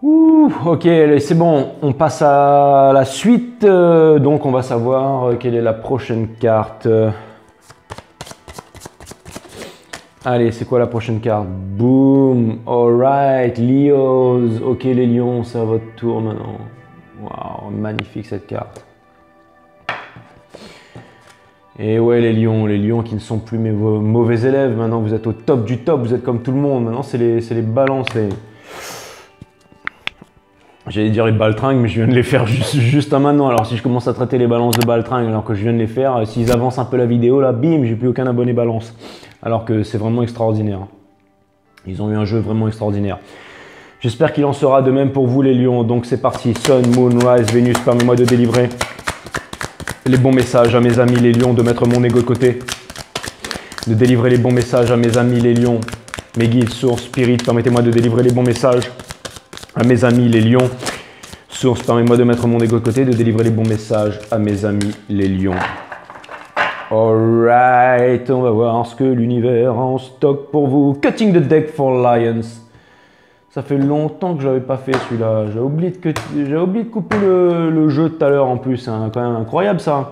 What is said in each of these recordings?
Ouh, ok, c'est bon, on passe à la suite. Donc on va savoir quelle est la prochaine carte. Allez, c'est quoi la prochaine carte? Boom, alright, Leos. Ok les lions, c'est à votre tour maintenant. Waouh, magnifique cette carte. Et ouais les lions qui ne sont plus mes mauvais élèves. Maintenant vous êtes au top du top, vous êtes comme tout le monde. Maintenant c'est les balances. J'allais dire les baltringues, mais je viens de les faire juste à maintenant. Alors si je commence à traiter les balances de baltringues alors que je viens de les faire, s'ils avancent un peu la vidéo, là, bim, j'ai plus aucun abonné balance. Alors que c'est vraiment extraordinaire. Ils ont eu un jeu vraiment extraordinaire. J'espère qu'il en sera de même pour vous les lions. Donc c'est parti, Sun, Moon, Rise, Vénus, permets-moi de délivrer les bons messages à mes amis les lions, de mettre mon ego de côté. De délivrer les bons messages à mes amis les lions. Mes guides, sources, spirites, permettez-moi de délivrer les bons messages à mes amis les lions. Source, permets-moi de mettre mon ego de côté, de délivrer les bons messages à mes amis les lions. Alright, on va voir ce que l'univers en stock pour vous. Cutting the deck for Lions. Ça fait longtemps que je l'avais pas fait celui-là. J'ai oublié de couper le jeu tout à l'heure en plus. C'est quand même incroyable ça.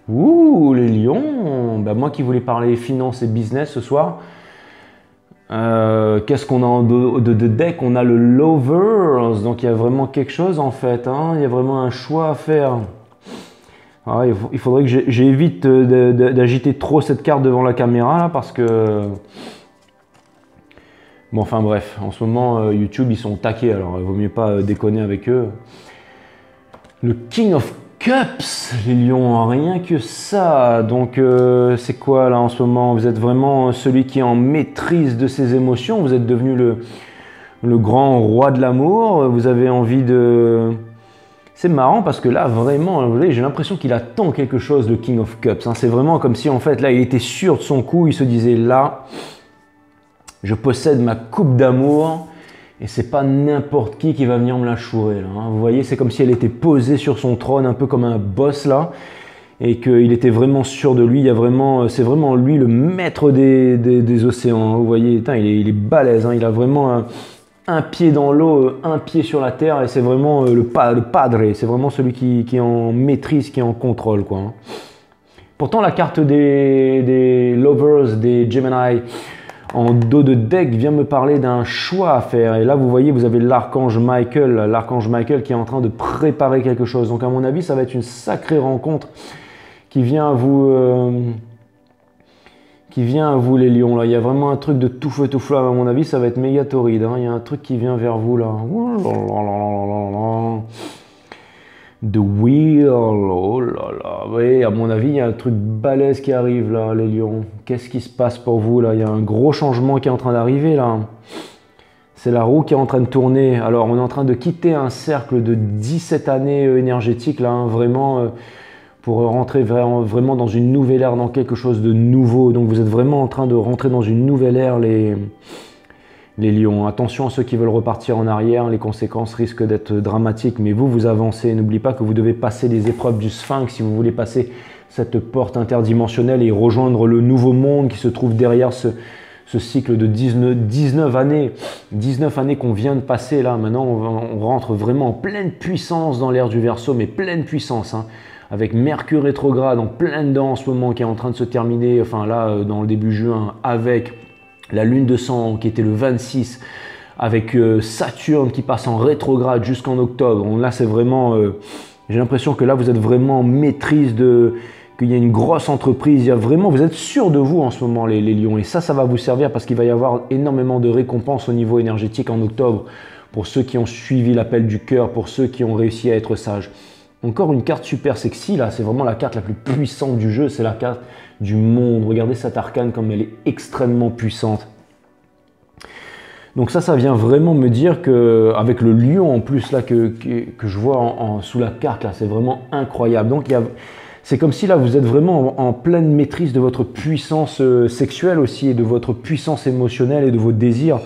Ouh, les lions. Ben, moi qui voulais parler finance et business ce soir. Qu'est-ce qu'on a en de deck? On a le Lovers, donc il y a vraiment quelque chose en fait, hein. Il y a vraiment un choix à faire. Alors, il faudrait que j'évite d'agiter trop cette carte devant la caméra là, parce que... Bon, enfin bref, en ce moment YouTube ils sont taqués, alors il vaut mieux pas déconner avec eux. Le King of Cups, les lions, rien que ça. Donc c'est quoi là en ce moment? Vous êtes vraiment celui qui est en maîtrise de ses émotions. Vous êtes devenu le grand roi de l'amour. Vous avez envie de... C'est marrant parce que là vraiment, vous voyez, j'ai l'impression qu'il attend quelque chose, le King of Cups. Hein. C'est vraiment comme si en fait là il était sûr de son coup. Il se disait là, je possède ma coupe d'amour. Et c'est pas n'importe qui va venir me la chourer là, hein. Vous voyez, c'est comme si elle était posée sur son trône, un peu comme un boss là, et qu'il était vraiment sûr de lui. Il y a vraiment, c'est vraiment lui le maître des océans. Hein. Vous voyez, putain, il est balèze. Hein. Il a vraiment un pied dans l'eau, un pied sur la terre, et c'est vraiment le padre. C'est vraiment celui qui est en maîtrise, qui est en contrôle, quoi. Hein. Pourtant, la carte des Lovers, des Gemini, en dos de deck vient me parler d'un choix à faire. Et là, vous voyez, vous avez l'archange Michael qui est en train de préparer quelque chose. Donc, à mon avis, ça va être une sacrée rencontre qui vient à vous, les lions. Là, il y a vraiment un truc de tout feu, tout flamme. À mon avis, ça va être méga torride. Hein. Il y a un truc qui vient vers vous là. The Wheel, oh là là, oui, à mon avis, il y a un truc balèze qui arrive là, les lions. Qu'est-ce qui se passe pour vous là? Il y a un gros changement qui est en train d'arriver là. C'est la roue qui est en train de tourner. Alors, on est en train de quitter un cercle de 17 années énergétiques là, hein, vraiment, pour rentrer vraiment dans une nouvelle ère, dans quelque chose de nouveau. Donc, vous êtes vraiment en train de rentrer dans une nouvelle ère, les lions. Attention à ceux qui veulent repartir en arrière, les conséquences risquent d'être dramatiques, mais vous avancez. N'oubliez pas que vous devez passer les épreuves du Sphinx si vous voulez passer cette porte interdimensionnelle et rejoindre le nouveau monde qui se trouve derrière ce cycle de 19 années. 19 années qu'on vient de passer là. Maintenant, on rentre vraiment en pleine puissance dans l'ère du Verseau, mais pleine puissance, hein, avec Mercure rétrograde en plein dedans en ce moment qui est en train de se terminer, enfin là, dans le début juin, avec la lune de sang qui était le 26, avec Saturne qui passe en rétrograde jusqu'en octobre. Là, c'est vraiment... j'ai l'impression que là, vous êtes vraiment en maîtrise qu'il y a une grosse entreprise. Il y a vraiment, vous êtes sûr de vous en ce moment, les lions. Et ça va vous servir parce qu'il va y avoir énormément de récompenses au niveau énergétique en octobre pour ceux qui ont suivi l'appel du cœur, pour ceux qui ont réussi à être sages. Encore une carte super sexy, là. C'est vraiment la carte la plus puissante du jeu. C'est la carte du monde. Regardez cette arcane comme elle est extrêmement puissante. Donc ça vient vraiment me dire que, avec le lion en plus là que je vois sous la carte là, c'est vraiment incroyable. Donc c'est comme si là vous êtes vraiment en pleine maîtrise de votre puissance sexuelle aussi et de votre puissance émotionnelle et de vos désirs.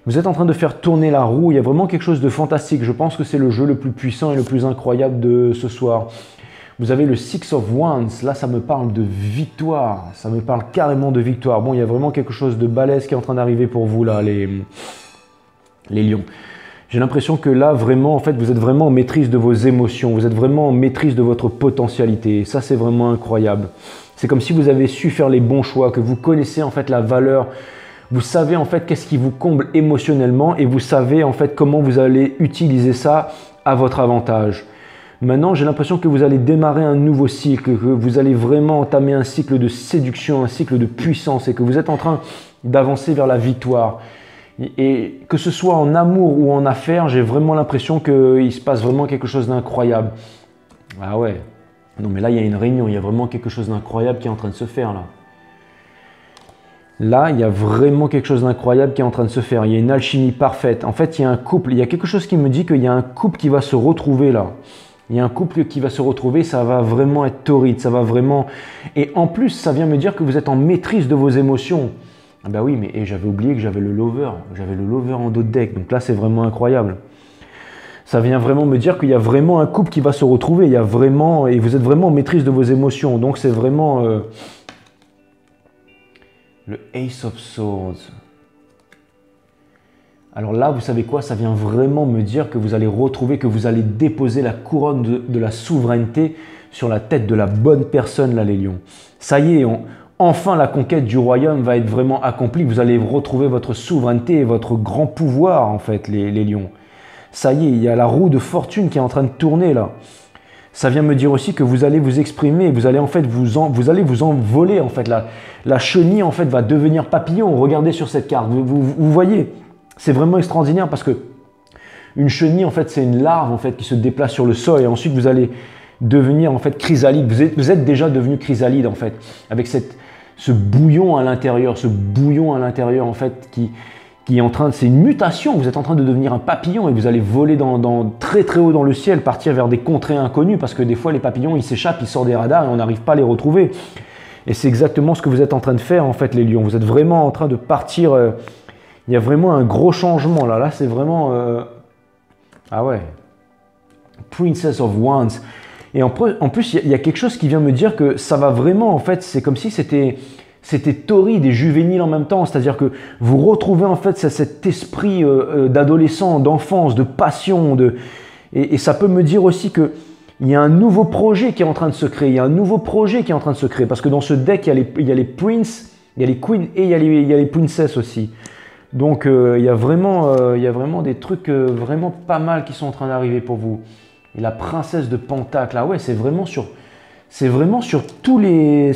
Vous êtes en train de faire tourner la roue, il y a vraiment quelque chose de fantastique. Je pense que c'est le jeu le plus puissant et le plus incroyable de ce soir. Vous avez le Six of Wands, là ça me parle de victoire, ça me parle carrément de victoire. Bon, il y a vraiment quelque chose de balèze qui est en train d'arriver pour vous là, les lions. J'ai l'impression que là, vraiment, en fait, vous êtes vraiment en maîtrise de vos émotions, vous êtes vraiment en maîtrise de votre potentialité. Et ça, c'est vraiment incroyable. C'est comme si vous avez su faire les bons choix, que vous connaissez en fait la valeur, vous savez en fait qu'est-ce qui vous comble émotionnellement et vous savez en fait comment vous allez utiliser ça à votre avantage. Maintenant, j'ai l'impression que vous allez démarrer un nouveau cycle, que vous allez vraiment entamer un cycle de séduction, un cycle de puissance et que vous êtes en train d'avancer vers la victoire. Et que ce soit en amour ou en affaires, j'ai vraiment l'impression qu'il se passe vraiment quelque chose d'incroyable. Ah ouais, non mais là il y a une réunion, il y a vraiment quelque chose d'incroyable qui est en train de se faire là. Là, il y a vraiment quelque chose d'incroyable qui est en train de se faire. Il y a une alchimie parfaite. En fait, il y a un couple, il y a quelque chose qui me dit qu'il y a un couple qui va se retrouver là. Il y a un couple qui va se retrouver, ça va vraiment être torride, ça va vraiment... Et en plus, ça vient me dire que vous êtes en maîtrise de vos émotions. Ah bah oui, mais j'avais oublié que j'avais le lover en dos de deck, donc là c'est vraiment incroyable. Ça vient vraiment me dire qu'il y a vraiment un couple qui va se retrouver, il y a vraiment, et vous êtes vraiment en maîtrise de vos émotions, donc c'est vraiment le Ace of Swords. Alors là, vous savez quoi, ça vient vraiment me dire que vous allez retrouver, que vous allez déposer la couronne de la souveraineté sur la tête de la bonne personne là les lions. Ça y est, enfin, la conquête du royaume va être vraiment accomplie. Vous allez retrouver votre souveraineté et votre grand pouvoir, en fait, les lions. Ça y est, il y a la roue de fortune qui est en train de tourner, là. Ça vient me dire aussi que vous allez vous exprimer, vous allez en fait vous envoler, en fait. La chenille, en fait, va devenir papillon. Regardez sur cette carte. Vous voyez, c'est vraiment extraordinaire parce que une chenille, en fait, c'est une larve, en fait, qui se déplace sur le sol et ensuite, vous allez devenir, en fait, chrysalide. Vous êtes déjà devenu chrysalide, en fait, avec ce bouillon à l'intérieur, en fait, qui est en train de... C'est une mutation, vous êtes en train de devenir un papillon et vous allez voler très très haut dans le ciel, partir vers des contrées inconnues parce que des fois les papillons, ils s'échappent, ils sortent des radars et on n'arrive pas à les retrouver. Et c'est exactement ce que vous êtes en train de faire en fait les lions. Vous êtes vraiment en train de partir... il y a vraiment un gros changement là. Là c'est vraiment... Ah ouais. Princess of Wands. Et en plus, il y a quelque chose qui vient me dire que ça va vraiment, en fait, c'est comme si c'était torride et juvénile en même temps. C'est-à-dire que vous retrouvez en fait cet esprit d'adolescent, d'enfance, de passion. Et ça peut me dire aussi qu'il y a un nouveau projet qui est en train de se créer. Il y a un nouveau projet qui est en train de se créer. Parce que dans ce deck, il y a les princes, il y a les queens et il y a les princesses aussi. Donc, il y a vraiment des trucs vraiment pas mal qui sont en train d'arriver pour vous. Et la princesse de Pentacle, ah ouais, c'est vraiment sur tous les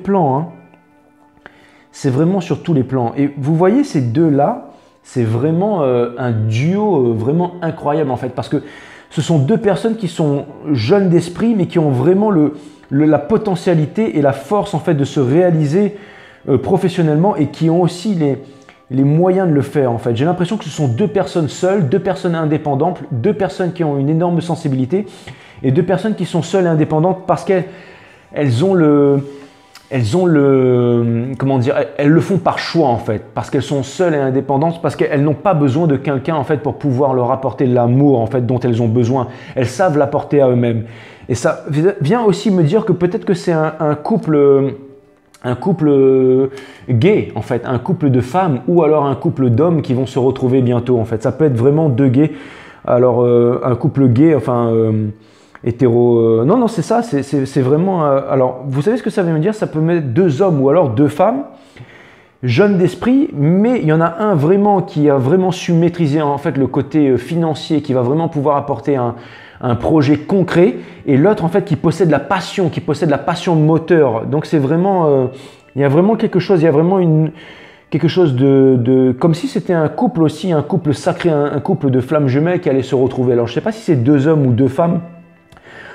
plans. Hein. C'est vraiment sur tous les plans. Et vous voyez ces deux-là, c'est vraiment un duo vraiment incroyable en fait. Parce que ce sont deux personnes qui sont jeunes d'esprit, mais qui ont vraiment la potentialité et la force en fait de se réaliser professionnellement et qui ont aussi les moyens de le faire en fait. J'ai l'impression que ce sont deux personnes seules, deux personnes indépendantes, deux personnes qui ont une énorme sensibilité et deux personnes qui sont seules et indépendantes parce qu'elles ont comment dire, elles le font par choix en fait, parce qu'elles sont seules et indépendantes, parce qu'elles n'ont pas besoin de quelqu'un en fait pour pouvoir leur apporter l'amour en fait dont elles ont besoin. Elles savent l'apporter à eux-mêmes. Et ça vient aussi me dire que peut-être que c'est un couple gay en fait, un couple de femmes ou alors un couple d'hommes qui vont se retrouver bientôt en fait. Ça peut être vraiment deux gays. Alors un couple gay, enfin hétéro. Non, c'est ça, c'est vraiment. Alors vous savez ce que ça veut me dire? Ça peut mettre deux hommes ou alors deux femmes, jeunes d'esprit, mais il y en a un vraiment qui a vraiment su maîtriser en fait le côté financier, qui va vraiment pouvoir apporter un projet concret, et l'autre en fait qui possède la passion, moteur. Donc c'est vraiment, il y a vraiment quelque chose, il y a vraiment quelque chose de comme si c'était un couple aussi, un couple sacré, un couple de flammes jumelles qui allait se retrouver. Alors je ne sais pas si c'est deux hommes ou deux femmes,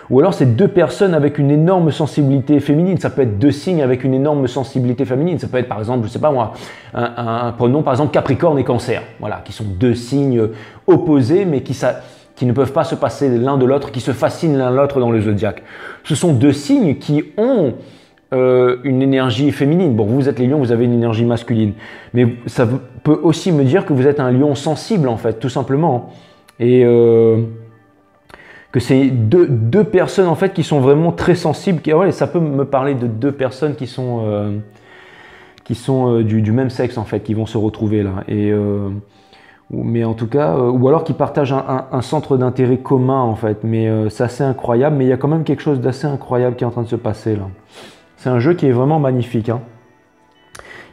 ou alors c'est deux personnes avec une énorme sensibilité féminine. Ça peut être deux signes avec une énorme sensibilité féminine. Ça peut être par exemple, je ne sais pas moi, prenons par exemple Capricorne et Cancer, voilà, qui sont deux signes opposés, mais qui ne peuvent pas se passer l'un de l'autre, qui se fascinent l'un l'autre dans le zodiaque. Ce sont deux signes qui ont une énergie féminine. Bon, vous êtes les lions, vous avez une énergie masculine. Mais ça peut aussi me dire que vous êtes un lion sensible, en fait, tout simplement. Et que c'est deux personnes, en fait, qui sont vraiment très sensibles. Ouais, ça peut me parler de deux personnes qui sont du même sexe, en fait, qui vont se retrouver là. Et Mais en tout cas, ou alors qui partagent un centre d'intérêt commun en fait. Mais c'est assez incroyable, mais il y a quand même quelque chose d'assez incroyable qui est en train de se passer là. C'est un jeu qui est vraiment magnifique, hein.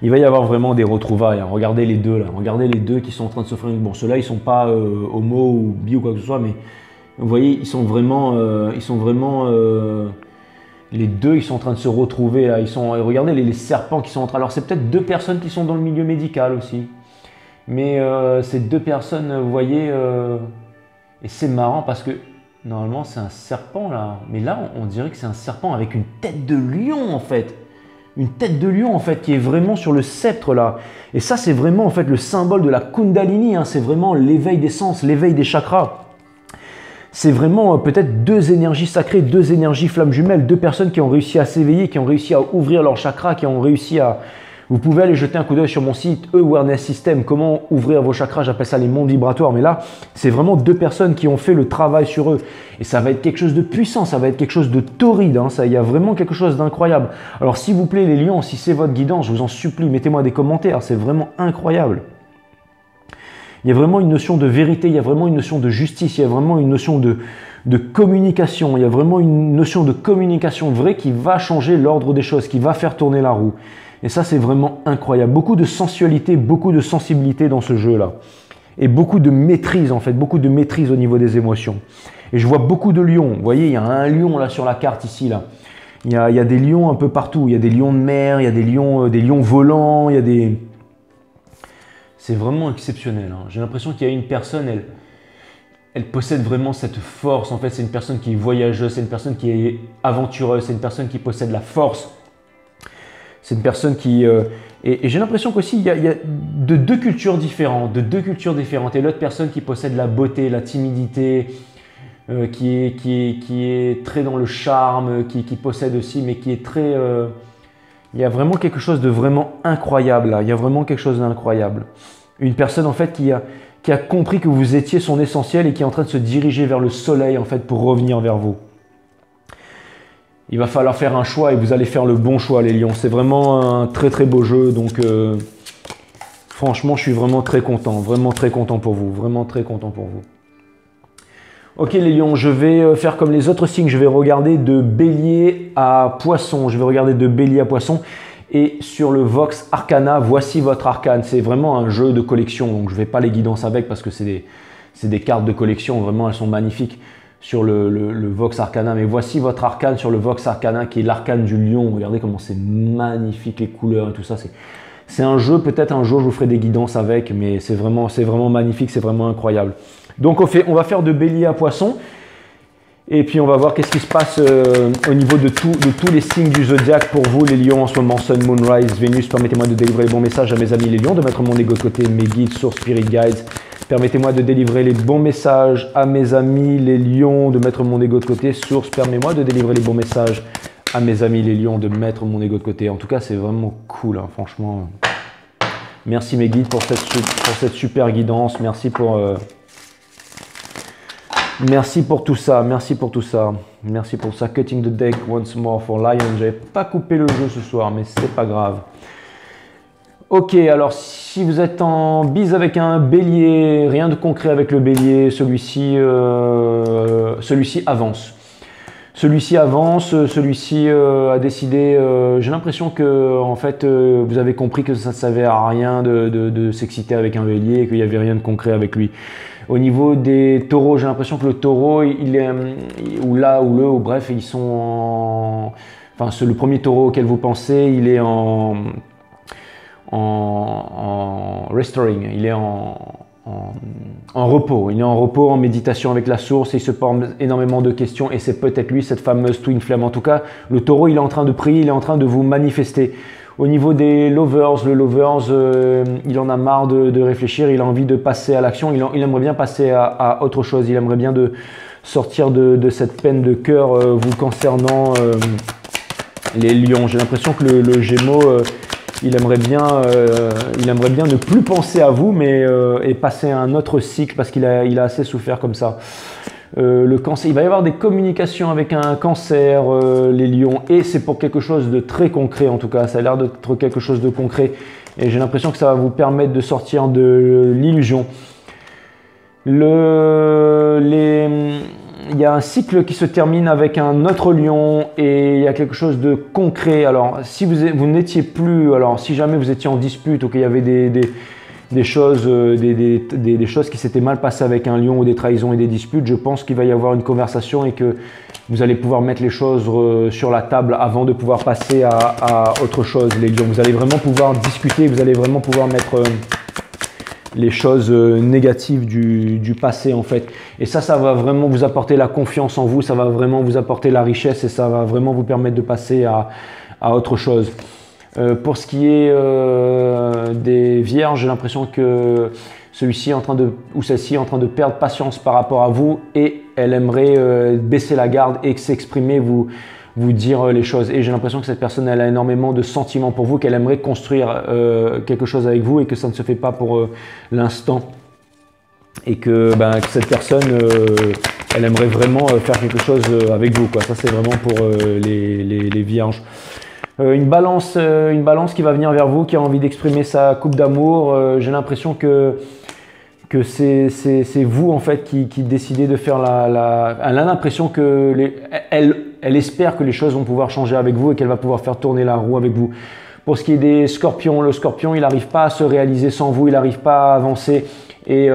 Il va y avoir vraiment des retrouvailles, hein. Regardez les deux là, regardez les deux qui sont en train de se faire. Bon, ceux-là ils sont pas homo ou bi ou quoi que ce soit, mais vous voyez, ils sont vraiment les deux, ils sont en train de se retrouver là. Regardez les serpents qui sont en train. Alors c'est peut-être deux personnes qui sont dans le milieu médical aussi, mais ces deux personnes, vous voyez, et c'est marrant parce que normalement c'est un serpent là, mais là on dirait que c'est un serpent avec une tête de lion en fait. Une tête de lion en fait qui est vraiment sur le sceptre là. Et ça c'est vraiment en fait le symbole de la Kundalini, hein. C'est vraiment l'éveil des sens, l'éveil des chakras. C'est vraiment peut-être deux énergies sacrées, deux énergies flammes jumelles, deux personnes qui ont réussi à s'éveiller, qui ont réussi à ouvrir leurs chakras, qui ont réussi à... Vous pouvez aller jeter un coup d'œil sur mon site Awareness System, comment ouvrir vos chakras, j'appelle ça les mondes vibratoires. Mais là, c'est vraiment deux personnes qui ont fait le travail sur eux. Et ça va être quelque chose de puissant, ça va être quelque chose de torride, hein. Il y a vraiment quelque chose d'incroyable. Alors s'il vous plaît les lions, si c'est votre guidance, je vous en supplie, mettez-moi des commentaires, c'est vraiment incroyable. Il y a vraiment une notion de vérité, il y a vraiment une notion de justice, il y a vraiment une notion de communication, il y a vraiment une notion de communication vraie qui va changer l'ordre des choses, qui va faire tourner la roue. Et ça, c'est vraiment incroyable. Beaucoup de sensualité, beaucoup de sensibilité dans ce jeu-là. Et beaucoup de maîtrise, en fait, beaucoup de maîtrise au niveau des émotions. Et je vois beaucoup de lions. Vous voyez, il y a un lion là sur la carte ici, là. Il y a des lions un peu partout. Il y a des lions de mer, il y a des lions volants, il y a des... C'est vraiment exceptionnel, hein. J'ai l'impression qu'il y a une personne, elle possède vraiment cette force. En fait, c'est une personne qui est voyageuse, c'est une personne qui est aventureuse, c'est une personne qui possède la force. C'est une personne qui... et j'ai l'impression qu'aussi, il y a de deux cultures différentes, Et l'autre personne qui possède la beauté, la timidité, qui est très dans le charme, qui possède aussi, mais qui est très... il y a vraiment quelque chose de vraiment incroyable là. Il y a vraiment quelque chose d'incroyable. Une personne en fait qui a compris que vous étiez son essentiel et qui est en train de se diriger vers le soleil en fait pour revenir vers vous. Il va falloir faire un choix et vous allez faire le bon choix les lions. C'est vraiment un très très beau jeu. Donc franchement je suis vraiment très content pour vous. Vraiment très content pour vous. Ok les lions, je vais faire comme les autres signes. Je vais regarder de bélier à poisson. Et sur le Vox Arcana, voici votre arcane. C'est vraiment un jeu de collection. Donc je ne vais pas les guidances avec parce que c'est des cartes de collection. Vraiment elles sont magnifiques sur le Vox Arcana, mais voici votre arcane sur le Vox Arcana qui est l'arcane du lion. Regardez comment c'est magnifique les couleurs et tout ça. C'est un jeu, peut-être un jour je vous ferai des guidances avec, mais c'est vraiment magnifique, c'est vraiment incroyable. Donc on va faire de bélier à poisson et puis on va voir qu'est-ce qui se passe au niveau de tous les signes du zodiaque pour vous les lions en ce moment. Sun, Moon, Rise, Vénus. Permettez-moi de délivrer les bons messages à mes amis les lions, de mettre mon ego de côté, mes guides, sources, spirit guides. Permettez-moi de délivrer les bons messages à mes amis les lions, de mettre mon ego de côté. Source, permets-moi de délivrer les bons messages à mes amis les lions, de mettre mon ego de côté. En tout cas, c'est vraiment cool, hein, franchement. Merci mes guides pour cette super guidance. Merci pour tout ça. Merci pour ça. Cutting the deck once more for Lion. J'avais pas coupé le jeu ce soir, mais c'est pas grave. Ok, alors si vous êtes en bise avec un bélier, rien de concret avec le bélier, celui-ci avance. Celui-ci a décidé, j'ai l'impression que en fait vous avez compris que ça ne servait à rien de s'exciter avec un bélier et qu'il n'y avait rien de concret avec lui. Au niveau des taureaux, j'ai l'impression que le taureau, bref, ils sont en... Enfin, c'est le premier taureau auquel vous pensez, il est en restoring, il est en repos, en méditation avec la source, et il se pose énormément de questions et c'est peut-être lui, cette fameuse twin flame. En tout cas, le taureau, il est en train de prier, il est en train de vous manifester. Au niveau des lovers, il en a marre de réfléchir, il a envie de passer à l'action, il aimerait bien passer à autre chose, il aimerait bien de sortir de cette peine de cœur vous concernant les lions. J'ai l'impression que le Gémeaux, il aimerait bien ne plus penser à vous, mais et passer à un autre cycle parce qu'il a assez souffert comme ça. Le cancer, il va y avoir des communications avec un cancer, les lions, et c'est pour quelque chose de très concret en tout cas. Ça a l'air d'être quelque chose de concret et j'ai l'impression que ça va vous permettre de sortir de l'illusion. Il y a un cycle qui se termine avec un autre lion et il y a quelque chose de concret. Alors, si vous n'étiez plus, alors si jamais vous étiez en dispute ou qu'il y avait des choses qui s'étaient mal passées avec un lion ou des trahisons et des disputes, je pense qu'il va y avoir une conversation et que vous allez pouvoir mettre les choses sur la table avant de pouvoir passer à autre chose, les lions. Vous allez vraiment pouvoir discuter, vous allez vraiment pouvoir mettre les choses négatives du passé en fait. Et ça va vraiment vous apporter la confiance en vous, ça va vraiment vous apporter la richesse et ça va vraiment vous permettre de passer à autre chose. Pour ce qui est des vierges, j'ai l'impression que celui-ci est en train de, ou celle-ci est en train de perdre patience par rapport à vous et elle aimerait baisser la garde et s'exprimer, vous dire les choses. Et j'ai l'impression que cette personne, elle a énormément de sentiments pour vous, qu'elle aimerait construire quelque chose avec vous et que ça ne se fait pas pour l'instant. Et que cette personne, elle aimerait vraiment faire quelque chose avec vous, quoi. Ça, c'est vraiment pour les vierges. Une balance qui va venir vers vous, qui a envie d'exprimer sa coupe d'amour. J'ai l'impression que c'est vous en fait qui décidez de faire elle a l'impression que elle espère que les choses vont pouvoir changer avec vous et qu'elle va pouvoir faire tourner la roue avec vous. Pour ce qui est des scorpions, le scorpion il n'arrive pas à se réaliser sans vous, il n'arrive pas à avancer et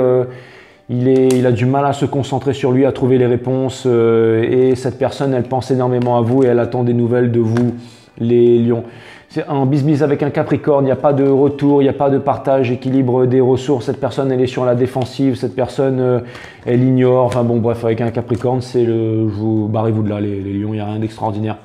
il a du mal à se concentrer sur lui, à trouver les réponses et cette personne elle pense énormément à vous et elle attend des nouvelles de vous, les lions. C'est un business avec un Capricorne, il n'y a pas de retour, il n'y a pas de partage, équilibre des ressources. Cette personne, elle est sur la défensive, cette personne, elle ignore. Enfin bon, bref, avec un Capricorne, c'est barrez-vous de là, les lions, il n'y a rien d'extraordinaire.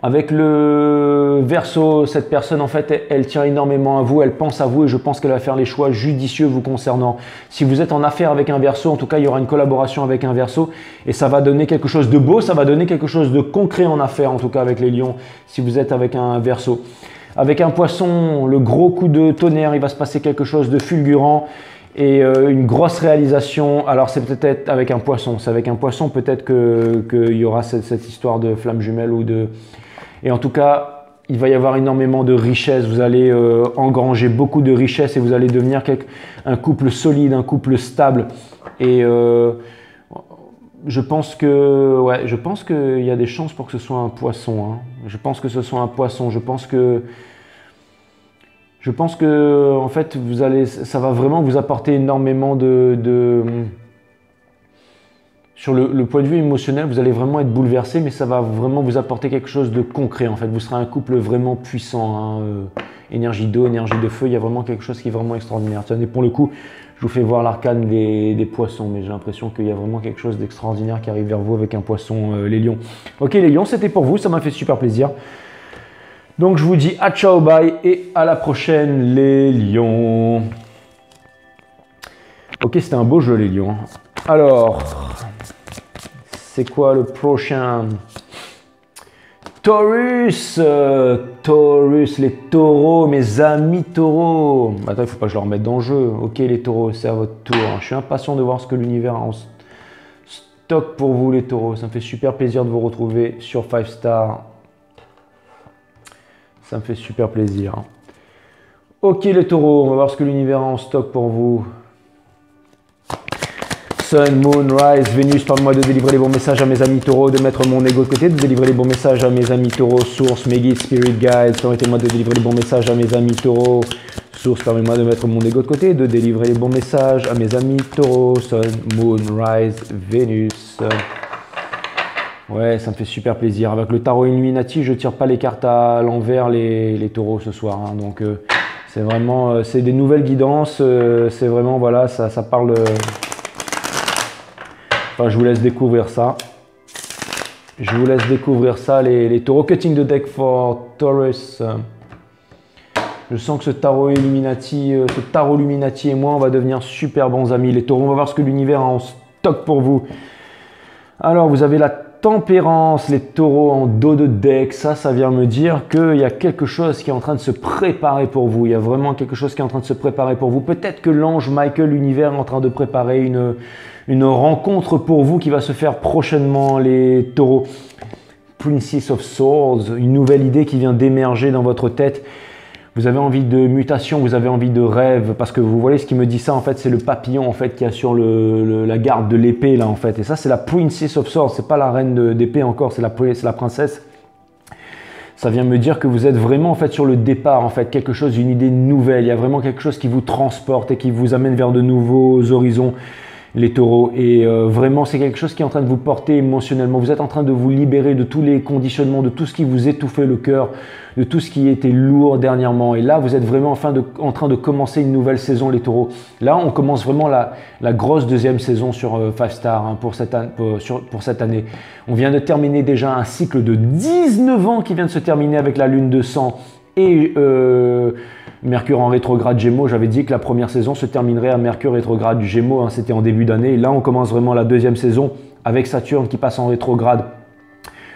Avec le Verseau, cette personne, en fait, elle tient énormément à vous, elle pense à vous et je pense qu'elle va faire les choix judicieux vous concernant. Si vous êtes en affaire avec un Verseau, en tout cas, il y aura une collaboration avec un Verseau et ça va donner quelque chose de beau, ça va donner quelque chose de concret en affaire, en tout cas avec les lions, si vous êtes avec un Verseau. Avec un Poisson, le gros coup de tonnerre, il va se passer quelque chose de fulgurant et une grosse réalisation. Alors c'est peut-être avec un Poisson, c'est avec un Poisson peut-être qu'il y aura cette histoire de flamme jumelle ou de... Et en tout cas, il va y avoir énormément de richesse. Vous allez engranger beaucoup de richesse et vous allez devenir un couple solide, un couple stable. Et je pense qu'il y a des chances pour que ce soit un Poisson. Hein. Je pense que ce soit un Poisson. Je pense que en fait, ça va vraiment vous apporter énormément sur le point de vue émotionnel, vous allez vraiment être bouleversé, mais ça va vraiment vous apporter quelque chose de concret. En fait, vous serez un couple vraiment puissant. Hein, énergie d'eau, énergie de feu, il y a vraiment quelque chose qui est vraiment extraordinaire. Et pour le coup, je vous fais voir l'arcane des poissons, mais j'ai l'impression qu'il y a vraiment quelque chose d'extraordinaire qui arrive vers vous avec un poisson, les lions. Ok, les lions, c'était pour vous, ça m'a fait super plaisir. Donc, je vous dis à ciao, bye et à la prochaine, les lions. Ok, c'était un beau jeu, les lions. Alors... c'est quoi le prochain? Taurus, Taurus, les taureaux, mes amis taureaux. Attends, il ne faut pas que je leur mette dans le jeu. Ok, les taureaux, c'est à votre tour. Je suis impatient de voir ce que l'univers a en stock pour vous, les taureaux. Ça me fait super plaisir de vous retrouver sur 5 Star. Ça me fait super plaisir. Ok, les taureaux, on va voir ce que l'univers a en stock pour vous. Sun, Moon, Rise, Vénus, parle-moi de délivrer les bons messages à mes amis taureaux, de mettre mon ego de côté, de délivrer les bons messages à mes amis taureaux, source, mes guides, spirit guides, permettez-moi de délivrer les bons messages à mes amis taureaux, source, permettez-moi de mettre mon ego de côté, de délivrer les bons messages à mes amis taureaux, Sun, Moon, Rise, Vénus. Ouais, ça me fait super plaisir. Avec le tarot Illuminati, je ne tire pas les cartes à l'envers, les taureaux ce soir. Hein. Donc, c'est vraiment, c'est des nouvelles guidances, c'est vraiment, voilà, ça parle... Enfin, je vous laisse découvrir ça. Je vous laisse découvrir ça, les taureaux. Cutting the deck for Taurus. Je sens que ce tarot Illuminati et moi, on va devenir super bons amis. Les taureaux, on va voir ce que l'univers a en stock pour vous. Alors, vous avez la tempérance, les taureaux en dos de deck. Ça vient me dire qu'il y a quelque chose qui est en train de se préparer pour vous. Il y a vraiment quelque chose qui est en train de se préparer pour vous. Peut-être que l'ange Michael, l'univers, est en train de préparer une rencontre pour vous qui va se faire prochainement, les taureaux. Princess of Swords, une nouvelle idée qui vient d'émerger dans votre tête. Vous avez envie de mutation, vous avez envie de rêve, parce que vous voyez ce qui me dit ça en fait, c'est le papillon en fait qui a sur la garde de l'épée là en fait. Et ça c'est la Princess of Swords, c'est pas la reine d'épée encore, c'est la princesse. Ça vient me dire que vous êtes vraiment en fait sur le départ en fait, quelque chose, une idée nouvelle. Il y a vraiment quelque chose qui vous transporte et qui vous amène vers de nouveaux horizons. Les taureaux, et vraiment c'est quelque chose qui est en train de vous porter émotionnellement. Vous êtes en train de vous libérer de tous les conditionnements, de tout ce qui vous étouffait le cœur, de tout ce qui était lourd dernièrement. Et là vous êtes vraiment en train de commencer une nouvelle saison, les taureaux. Là on commence vraiment la grosse deuxième saison sur 5 Stars hein, pour cette année. On vient de terminer déjà un cycle de 19 ans qui vient de se terminer avec la lune de sang et Mercure en rétrograde Gémeaux. J'avais dit que la première saison se terminerait à Mercure rétrograde du Gémeaux, hein, c'était en début d'année. Là, on commence vraiment la deuxième saison avec Saturne qui passe en rétrograde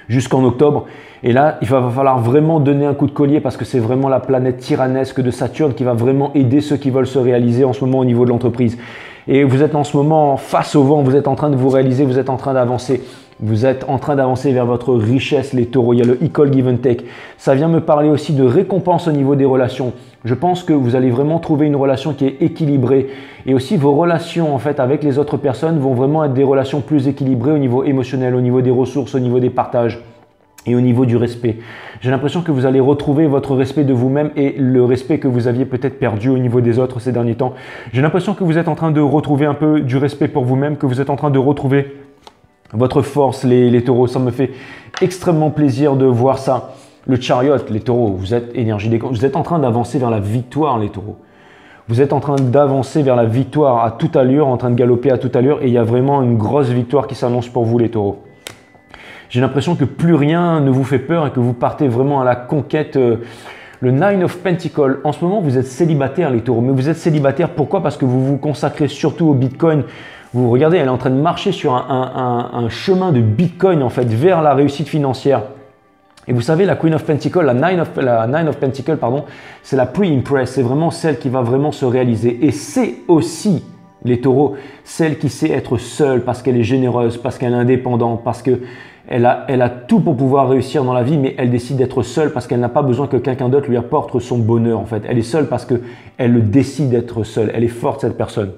jusqu'en octobre. Et là, il va falloir vraiment donner un coup de collier parce que c'est vraiment la planète tyrannesque de Saturne qui va vraiment aider ceux qui veulent se réaliser en ce moment au niveau de l'entreprise. Et vous êtes en ce moment face au vent, vous êtes en train de vous réaliser, vous êtes en train d'avancer. Vous êtes en train d'avancer vers votre richesse, les taureaux. Il y a le Equal Give and Take. Ça vient me parler aussi de récompense au niveau des relations. Je pense que vous allez vraiment trouver une relation qui est équilibrée. Et aussi vos relations en fait avec les autres personnes vont vraiment être des relations plus équilibrées au niveau émotionnel, au niveau des ressources, au niveau des partages et au niveau du respect. J'ai l'impression que vous allez retrouver votre respect de vous-même et le respect que vous aviez peut-être perdu au niveau des autres ces derniers temps. J'ai l'impression que vous êtes en train de retrouver un peu du respect pour vous-même, que vous êtes en train de retrouver votre force, les taureaux. Ça me fait extrêmement plaisir de voir ça. Le chariot, les taureaux, vous êtes énergie des camps. Vous êtes en train d'avancer vers la victoire, les taureaux. Vous êtes en train d'avancer vers la victoire à toute allure, en train de galoper à toute allure. Et il y a vraiment une grosse victoire qui s'annonce pour vous, les taureaux. J'ai l'impression que plus rien ne vous fait peur et que vous partez vraiment à la conquête. Le Nine of Pentacles, en ce moment, vous êtes célibataire, les taureaux. Mais vous êtes célibataire, pourquoi? Parce que vous vous consacrez surtout au Bitcoin. Vous regardez, elle est en train de marcher sur un chemin de Bitcoin en fait vers la réussite financière. Et vous savez, la Queen of Pentacles, la Nine of Pentacles, pardon, c'est la pre-impress, c'est vraiment celle qui va vraiment se réaliser. Et c'est aussi, les taureaux, celle qui sait être seule parce qu'elle est généreuse, parce qu'elle est indépendante, parce qu'elle a tout pour pouvoir réussir dans la vie, mais elle décide d'être seule parce qu'elle n'a pas besoin que quelqu'un d'autre lui apporte son bonheur en fait. Elle est seule parce qu'elle décide d'être seule. Elle est forte, cette personne.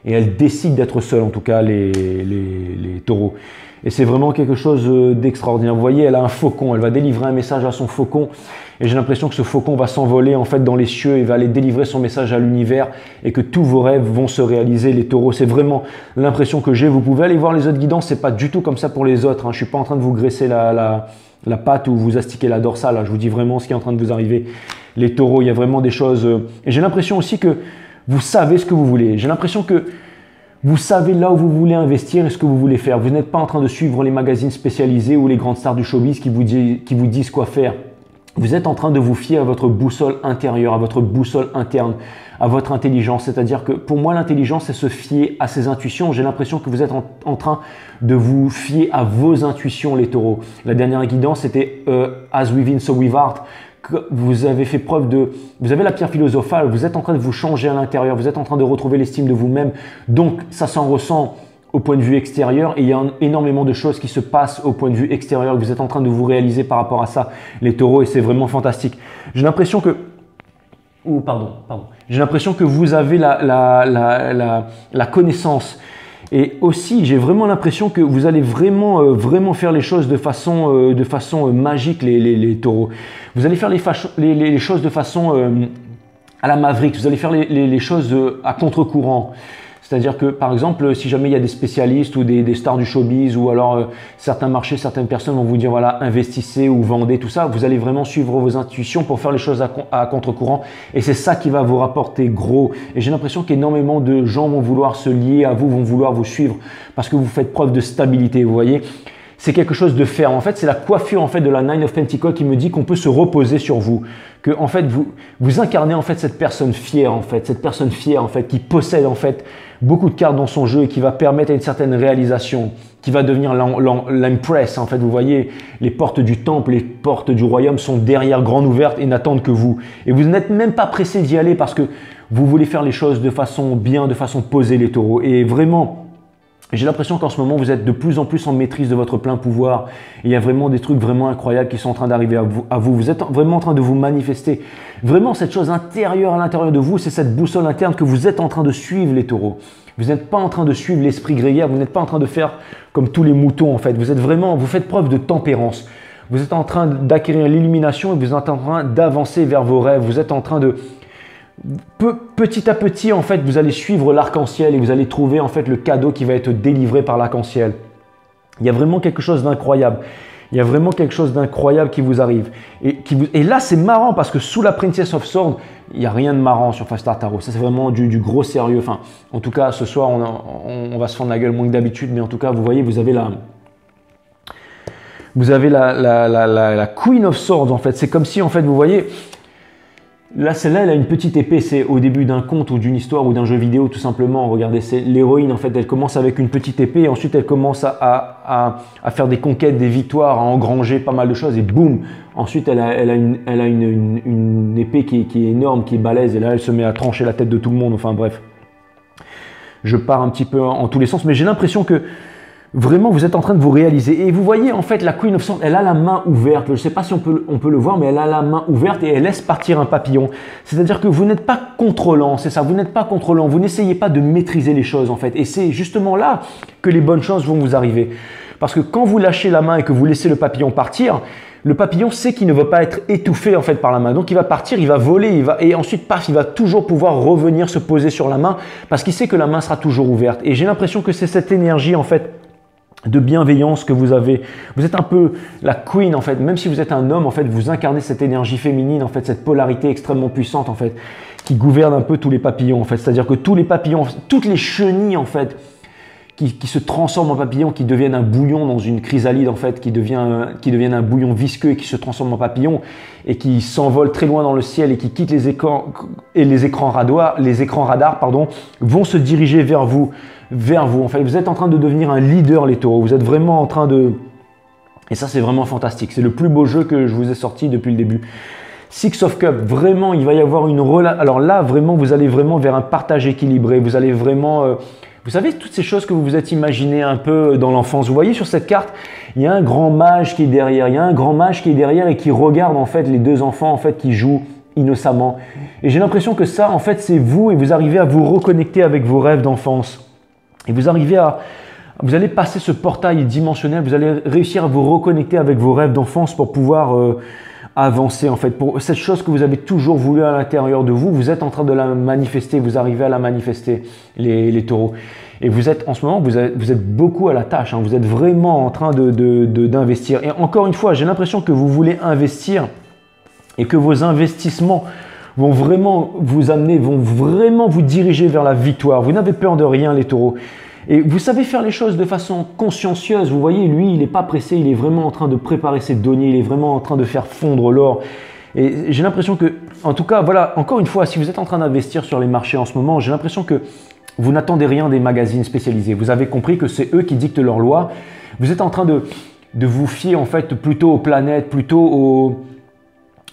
Et elle décide d'être seule, en tout cas, les taureaux. Et c'est vraiment quelque chose d'extraordinaire. Vous voyez, elle a un faucon, elle va délivrer un message à son faucon. Et j'ai l'impression que ce faucon va s'envoler en fait dans les cieux et va aller délivrer son message à l'univers et que tous vos rêves vont se réaliser, les taureaux. C'est vraiment l'impression que j'ai. Vous pouvez aller voir les autres guidances, c'est pas du tout comme ça pour les autres. Hein. Je suis pas en train de vous graisser la patte ou vous astiquer la dorsale. Hein. Je vous dis vraiment ce qui est en train de vous arriver. Les taureaux, il y a vraiment des choses. Et j'ai l'impression aussi que vous savez ce que vous voulez. J'ai l'impression que vous savez là où vous voulez investir et ce que vous voulez faire. Vous n'êtes pas en train de suivre les magazines spécialisés ou les grandes stars du showbiz qui vous disent quoi faire. Vous êtes en train de vous fier à votre boussole intérieure, à votre boussole interne, à votre intelligence. C'est-à-dire que pour moi, l'intelligence, c'est se fier à ses intuitions. J'ai l'impression que vous êtes en train de vous fier à vos intuitions, les taureaux. La dernière guidance, c'était As Within, So Without. Vous avez fait preuve vous avez la pierre philosophale, vous êtes en train de vous changer à l'intérieur, vous êtes en train de retrouver l'estime de vous-même. Donc, ça s'en ressent au point de vue extérieur et il y a énormément de choses qui se passent au point de vue extérieur. Vous êtes en train de vous réaliser par rapport à ça, les taureaux, et c'est vraiment fantastique. J'ai l'impression que J'ai l'impression que vous avez la connaissance. Et aussi, j'ai vraiment l'impression que vous allez vraiment faire les choses de façon magique, les taureaux. Vous allez faire les choses de façon à la Maverick. Vous allez faire les choses à contre-courant. C'est-à-dire que, par exemple, si jamais il y a des spécialistes ou des stars du showbiz ou alors certains marchés, certaines personnes vont vous dire, voilà, investissez ou vendez, tout ça, vous allez vraiment suivre vos intuitions pour faire les choses à contre-courant. Et c'est ça qui va vous rapporter gros. Et j'ai l'impression qu'énormément de gens vont vouloir se lier à vous, vont vouloir vous suivre parce que vous faites preuve de stabilité, vous voyez. C'est quelque chose de ferme. En fait, c'est la coiffure en fait de la Nine of Pentacles qui me dit qu'on peut se reposer sur vous, que en fait vous incarnez en fait cette personne fière qui possède en fait beaucoup de cartes dans son jeu et qui va permettre à une certaine réalisation, qui va devenir l'Empress. En fait, vous voyez, les portes du temple, les portes du royaume sont derrière grandes ouvertes et n'attendent que vous. Et vous n'êtes même pas pressé d'y aller parce que vous voulez faire les choses de façon bien, de façon posée, les taureaux. Et vraiment, J'ai l'impression qu'en ce moment, vous êtes de plus en plus en maîtrise de votre plein pouvoir. Et il y a vraiment des trucs vraiment incroyables qui sont en train d'arriver à vous. Vous êtes vraiment en train de vous manifester. Vraiment, cette chose intérieure à l'intérieur de vous, c'est cette boussole interne que vous êtes en train de suivre, les taureaux. Vous n'êtes pas en train de suivre l'esprit grégaire. Vous n'êtes pas en train de faire comme tous les moutons, en fait. Vous faites preuve de tempérance. Vous êtes en train d'acquérir l'illumination et vous êtes en train d'avancer vers vos rêves. Vous êtes en train de... Petit à petit, en fait, vous allez suivre l'arc-en-ciel et vous allez trouver en fait le cadeau qui va être délivré par l'arc-en-ciel. Il y a vraiment quelque chose d'incroyable. Il y a vraiment quelque chose d'incroyable qui vous arrive. Et là, c'est marrant parce que sous la Princess of Swords, il n'y a rien de marrant sur Fast Start Tarot. Ça, c'est vraiment du gros sérieux. Enfin, en tout cas, ce soir, on va se fendre la gueule moins que d'habitude. Mais en tout cas, vous voyez, vous avez la Queen of Swords, en fait. C'est comme si, en fait, vous voyez... Là, celle-là, elle a une petite épée, c'est au début d'un conte ou d'une histoire ou d'un jeu vidéo, tout simplement. Regardez, c'est l'héroïne, en fait, elle commence avec une petite épée, et ensuite elle commence à faire des conquêtes, des victoires, à engranger pas mal de choses, et boum, ensuite elle a une épée qui est énorme, qui est balèze, et là, elle se met à trancher la tête de tout le monde, enfin bref. Je pars un petit peu en tous les sens, mais j'ai l'impression que vraiment, vous êtes en train de vous réaliser. Et vous voyez, en fait, la Queen of Swords, elle a la main ouverte. Je ne sais pas si on peut le voir, mais elle a la main ouverte et elle laisse partir un papillon. C'est-à-dire que vous n'êtes pas contrôlant, c'est ça, vous n'êtes pas contrôlant. Vous n'essayez pas de maîtriser les choses, en fait. Et c'est justement là que les bonnes choses vont vous arriver. Parce que quand vous lâchez la main et que vous laissez le papillon partir, le papillon sait qu'il ne va pas être étouffé en fait par la main. Donc il va partir, il va voler, et ensuite paf, il va toujours pouvoir revenir se poser sur la main parce qu'il sait que la main sera toujours ouverte. Et j'ai l'impression que c'est cette énergie, en fait, de bienveillance que vous avez. Vous êtes un peu la queen, en fait. Même si vous êtes un homme, en fait, vous incarnez cette énergie féminine, en fait, cette polarité extrêmement puissante, en fait, qui gouverne un peu tous les papillons, en fait. C'est-à-dire que tous les papillons, toutes les chenilles, en fait, qui se transforment en papillons, qui deviennent un bouillon dans une chrysalide, en fait, qui deviennent un bouillon visqueux et qui se transforment en papillon et qui s'envolent très loin dans le ciel et qui quittent les écrans radars, pardon, vont se diriger vers vous. En fait, vous êtes en train de devenir un leader, les taureaux. Vous êtes vraiment en train de... Et ça, c'est vraiment fantastique. C'est le plus beau jeu que je vous ai sorti depuis le début. Six of Cups, vraiment, il va y avoir une relation. Alors là, vraiment, vous allez vraiment vers un partage équilibré. Vous allez vraiment... Vous savez, toutes ces choses que vous vous êtes imaginées un peu dans l'enfance. Vous voyez sur cette carte, il y a un grand mage qui est derrière. Il y a un grand mage qui est derrière et qui regarde en fait les deux enfants en fait qui jouent innocemment. Et j'ai l'impression que ça, en fait, c'est vous et vous arrivez à vous reconnecter avec vos rêves d'enfance. Et vous allez passer ce portail dimensionnel, vous allez réussir à vous reconnecter avec vos rêves d'enfance pour pouvoir avancer en fait. Pour cette chose que vous avez toujours voulu à l'intérieur de vous, vous êtes en train de la manifester, vous arrivez à la manifester, les taureaux. Et vous êtes en ce moment, vous êtes beaucoup à la tâche, hein, vous êtes vraiment en train d'investir. Et encore une fois, j'ai l'impression que vous voulez investir et que vos investissements vont vraiment vous amener, vont vraiment vous diriger vers la victoire. Vous n'avez peur de rien, les taureaux. Et vous savez faire les choses de façon consciencieuse. Vous voyez, lui, il n'est pas pressé, il est vraiment en train de préparer ses deniers, il est vraiment en train de faire fondre l'or. Et j'ai l'impression que, en tout cas, voilà, encore une fois, si vous êtes en train d'investir sur les marchés en ce moment, j'ai l'impression que vous n'attendez rien des magazines spécialisés. Vous avez compris que c'est eux qui dictent leurs lois. Vous êtes en train de vous fier, en fait, plutôt aux planètes, plutôt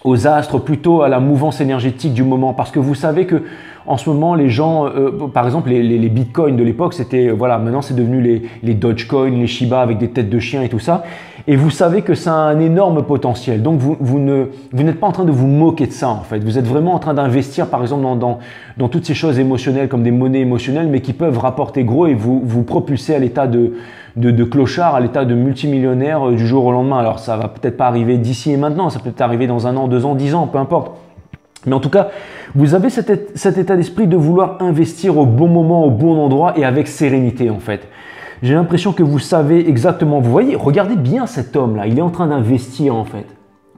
aux astres, plutôt à la mouvance énergétique du moment, parce que vous savez que en ce moment les gens, par exemple les bitcoins de l'époque, c'était voilà, maintenant c'est devenu les Dogecoin, les Shiba avec des têtes de chiens et tout ça, et vous savez que ça a un énorme potentiel. Donc vous n'êtes pas en train de vous moquer de ça en fait. Vous êtes vraiment en train d'investir par exemple dans toutes ces choses émotionnelles comme des monnaies émotionnelles, mais qui peuvent rapporter gros et vous propulser à l'état de clochard, à l'état de multimillionnaire du jour au lendemain. Alors ça va peut-être pas arriver d'ici et maintenant, ça peut peut-être arriver dans 1 an, 2 ans, 10 ans, peu importe. Mais en tout cas, vous avez cet état d'esprit de vouloir investir au bon moment, au bon endroit et avec sérénité en fait. J'ai l'impression que vous savez exactement, vous voyez, regardez bien cet homme là, il est en train d'investir en fait,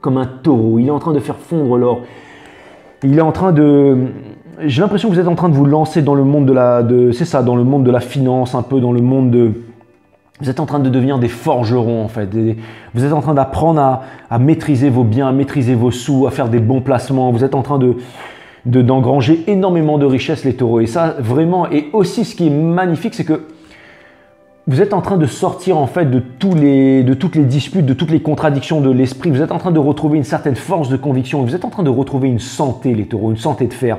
comme un taureau, il est en train de faire fondre l'or. Il est en train de... J'ai l'impression que vous êtes en train de vous lancer dans le monde dans le monde de la finance, un peu dans le monde de... Vous êtes en train de devenir des forgerons en fait. Vous êtes en train d'apprendre à maîtriser vos biens, à maîtriser vos sous, à faire des bons placements. Vous êtes en train d'engranger énormément de richesses, les taureaux. Et ça, vraiment, et aussi ce qui est magnifique, c'est que vous êtes en train de sortir en fait de toutes les disputes, de toutes les contradictions de l'esprit. Vous êtes en train de retrouver une certaine force de conviction. Vous êtes en train de retrouver une santé, les taureaux, une santé de fer.